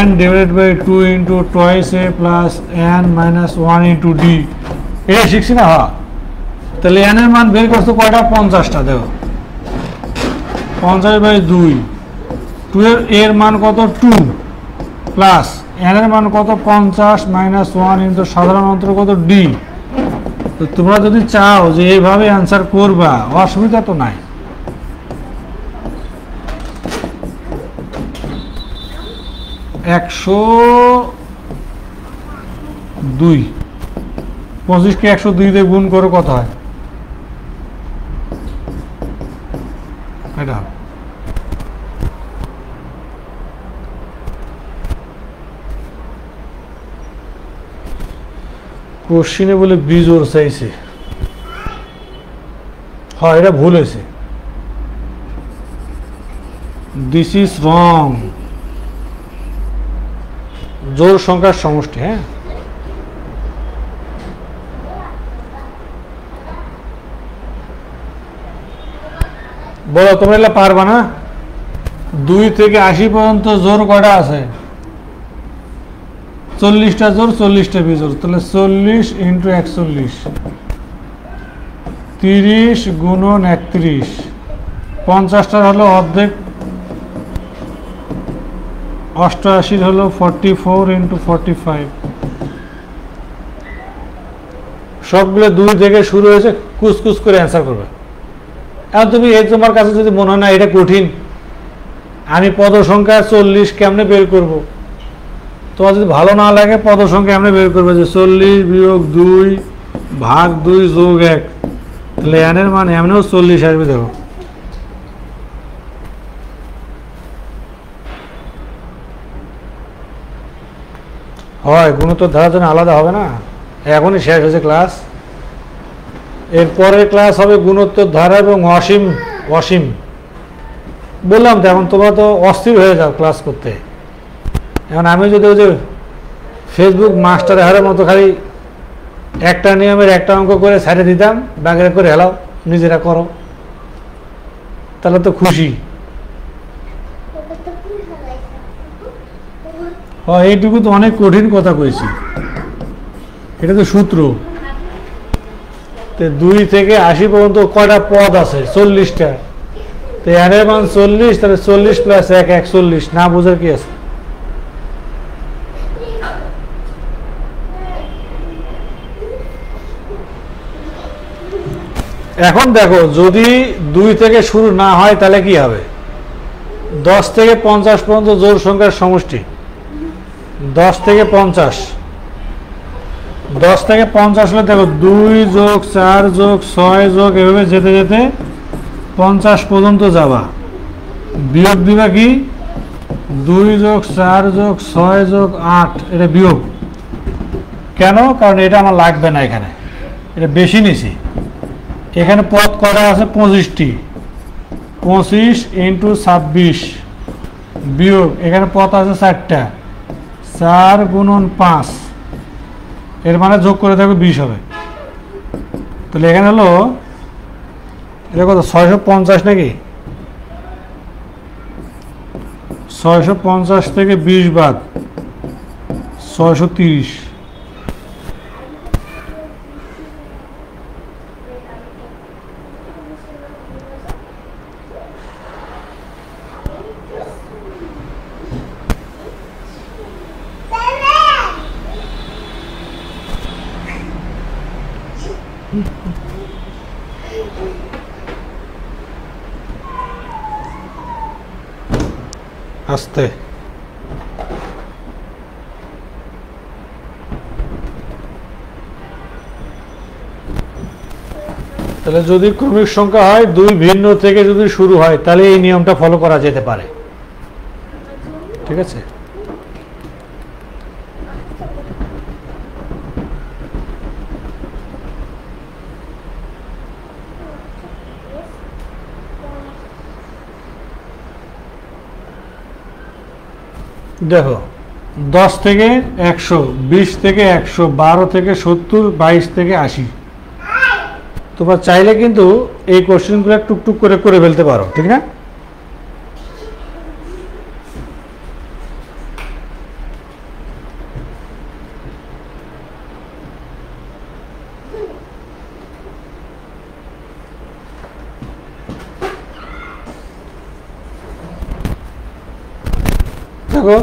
n divided by 2 into twice a plus n minus 1 into d, এটা শিখছি না। হ্যাঁ, তাহলে n এর মান বের করছো কয়টা? 50টা। দেখো 50 বাই 2, 2 এর মান কত? 2 প্লাস n এর মান কত? 50 মাইনাস 1 ইন্টু সাধারণ অন্তর কত? ডি। তো তোমরা যদি চাও যে এইভাবে অ্যান্সার করবা, অসুবিধা তো নাই। একশো 2, 25কে 102 দিয়ে গুণ করে কত হয়? এটা কোশ্চিনে বলে বিজোড় চাইছে। হ্যাঁ, এটা ভুল হয়েছে। This is wrong. জোড় সংখ্যার সমষ্টি। হ্যাঁ, বলো তোমরা এগুলো পারবা না? 2 থেকে 80 পর্যন্ত জোড় কয়টা আছে? 40টা জোড়, 40টা বিজোড়। তাহলে 40 ইন্টু 41, 30 গুণন 31, 50টার হলো অর্ধেক, 88 হলো 44 ইন্টু 45। সবগুলো 2 থেকে শুরু হয়েছে, কুচকুচ করে অ্যান্সার করবে। এখন তুমি এই তোমার কাছে যদি মনে হয় না এটা কঠিন, আমি পদ সংখ্যা 40 কেমনে বের করব, তোমার যদি ভালো না লাগে পদ সংখ্যা এমনি বের করবে যে 40 বিয়োগ 2 ভাগ 2 যোগ 1, তাহলে n এর মান এমনিও 40 আসবে। দেখো হয় গুণোত্তর ধারার জন্য আলাদা হবে না, এখনই শেষ হয়েছে ক্লাস। এরপরের ক্লাস হবে গুণোত্তর ধারা এবং অসীম। অসীম বললাম তো, এখন তোমরা তো অস্থির হয়ে যাও ক্লাস করতে। এখন আমি যদি ওই যে ফেসবুক মাস্টার হারের মতো খালি একটা নিয়মের একটা অঙ্ক করে ছাড়ে দিতাম, বাগেরা করে হেলাও নিজেরা করো, তাহলে তো খুশি। হ্যাঁ, এইটুকু তো অনেক কঠিন কথা কইছি, এটা তো সূত্র। 2 থেকে 80 পর্যন্ত কয়টা পদ আছে? 40টা। তো n এর মান 40, তাহলে 40 প্লাস 1 41, না বোঝার কি আছে? এখন দেখো যদি 2 থেকে শুরু না হয় তাহলে কি হবে? 10 থেকে 50 পর্যন্ত জোড় সংখ্যার সমষ্টি। 10 থেকে 50, 10 থেকে 50 হলে দেখো 2 যোগ 4 যোগ 6 যোগ এভাবে যেতে যেতে 50 পর্যন্ত যাবা। বিয়োগ দিবা কি? 2 যোগ 4 যোগ 6 যোগ 8, এটা বিয়োগ। কেন? কারণ এটা আমার লাগবে না, এখানে এটা বেশি নিছি। এখানে পদ করা আছে 25টি, 25 ইন্টু 26 বিয়োগ এখানে পদ আছে 4টা, 4 গুণন 5, এর মানে যোগ করে থাকবে 20 হবে। তাহলে এখানে হলো এটা কত? 650 নাকি? 650 থেকে 20 বাদ 630। আস্তে তাহলে যদি ক্রমিক সংখ্যা হয় 2 ভিন্ন থেকে যদি শুরু হয় তাহলে এই নিয়মটা ফলো করা যেতে পারে। ঠিক আছে? দেখো 10 থেকে 100, 20 থেকে 100, 12 থেকে 70, 22 থেকে 80। তোমরা চাইলে কিন্তু এই কোশ্চেনগুলো টুকটুক করে করে ফেলতে পারো, ঠিক না? দেখো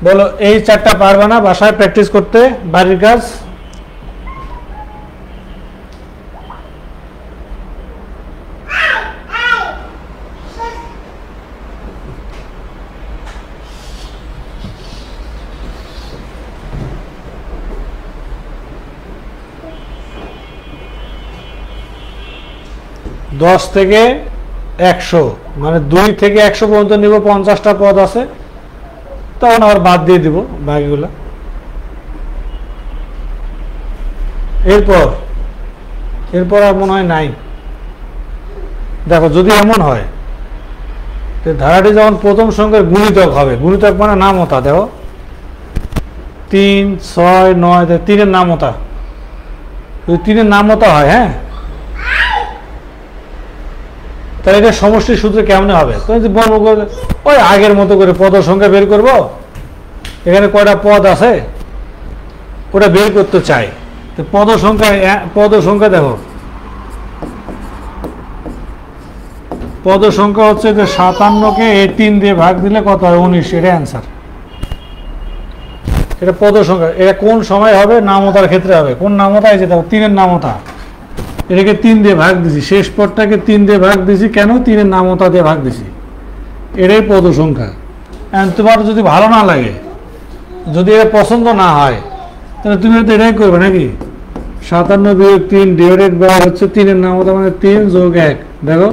বলো, এই 4টা পারবে না বাসায় প্র্যাকটিস করতে, বাড়ির কাজ? দশ থেকে 100 মানে 2 থেকে 100 পর্যন্ত নিব, 50টা পদ আছে, তখন আবার বাদ দিয়ে দিব বাকিগুলা। এরপর আর মনে হয় নাই। দেখো যদি এমন হয় ধারাটি যখন প্রথম সংখ্যার গুণিতক হবে, গুণিতক মানে নামতা, দেখো 3, 6, 9, 3-এর নামতা, যদি 3-এর নামতা হয়, হ্যাঁ, তাহলে এটা সমষ্টির সূত্রে কেমনে হবে? তো যদি বর্গ করে ওই আগের মতো করে পদ সংখ্যা বের করব, এখানে কয়টা পদ আছে ওটা বের করতে চাই। তো পদ সংখ্যা দেখো, পদ সংখ্যা হচ্ছে যে 57কে 3 দিয়ে ভাগ দিলে কত হয়? 19। এটা অ্যান্সার। এটা পদ সংখ্যা। এটা কোন সময় হবে? নামতার ক্ষেত্রে হবে। কোন নামতা? এই যে দেখো 3-এর নামতা, এটাকে 3 দিয়ে ভাগ দিছি, শেষ পদটাকে 3 দিয়ে ভাগ দিছি, কেন? 3-এর নামতা দিয়ে ভাগ দিছি, এটাই পদ সংখ্যা। তোমার যদি ভালো না লাগে, যদি এটা পছন্দ না হয়, তাহলে তুমি তো এটাই করবে নাকি? 57-3 ডিভাইডেড বাই হচ্ছে 3-এর নামতা মানে 3 যোগ 1। দেখো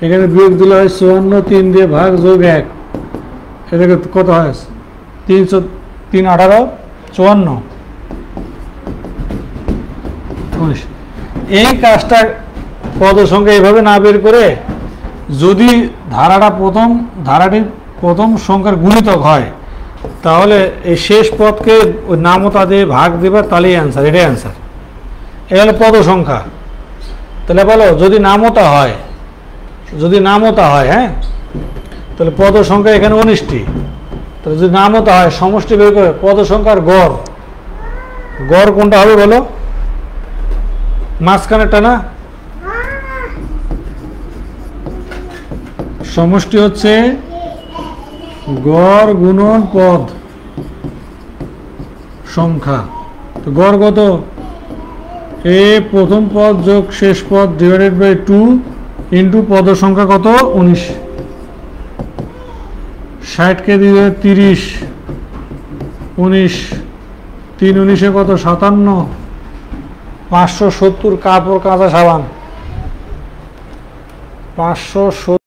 এখানে বিয়োগ দিলে হয় 54, 3 দিয়ে ভাগ যোগ 1, এটাকে কত হয়? 3 18, 54, 19। এই কাজটা পদ সংখ্যা এইভাবে না বের করে, যদি ধারাটি প্রথম সংখ্যার গুণিতক হয়, তাহলে এই শেষ পদকে ওই নামতা দিয়ে ভাগ দেবে, তাহলেই অ্যান্সার। এটাই অ্যান্সার। এটা হলো পদ সংখ্যা। তাহলে বলো, যদি নামতা হয়, হ্যাঁ, তাহলে পদ সংখ্যা এখানে 19টি। তাহলে যদি নামতা হয়, সমষ্টি বের করে পদ সংখ্যার গড় কোনটা হবে বলো? মাঝখানেরটা না? সমষ্টি হচ্ছে গড় গুণন পদ সংখ্যা। তো গড় কত? প্রথম পদ যোগ শেষ পদ ডিভাইডেড বাই 2 ইন্টু পদ সংখ্যা কত? 19। 60কে দিবে 30, 19, 3 19-এ কত? 57, 570 কাপড় কাঁচা সাবান, 570।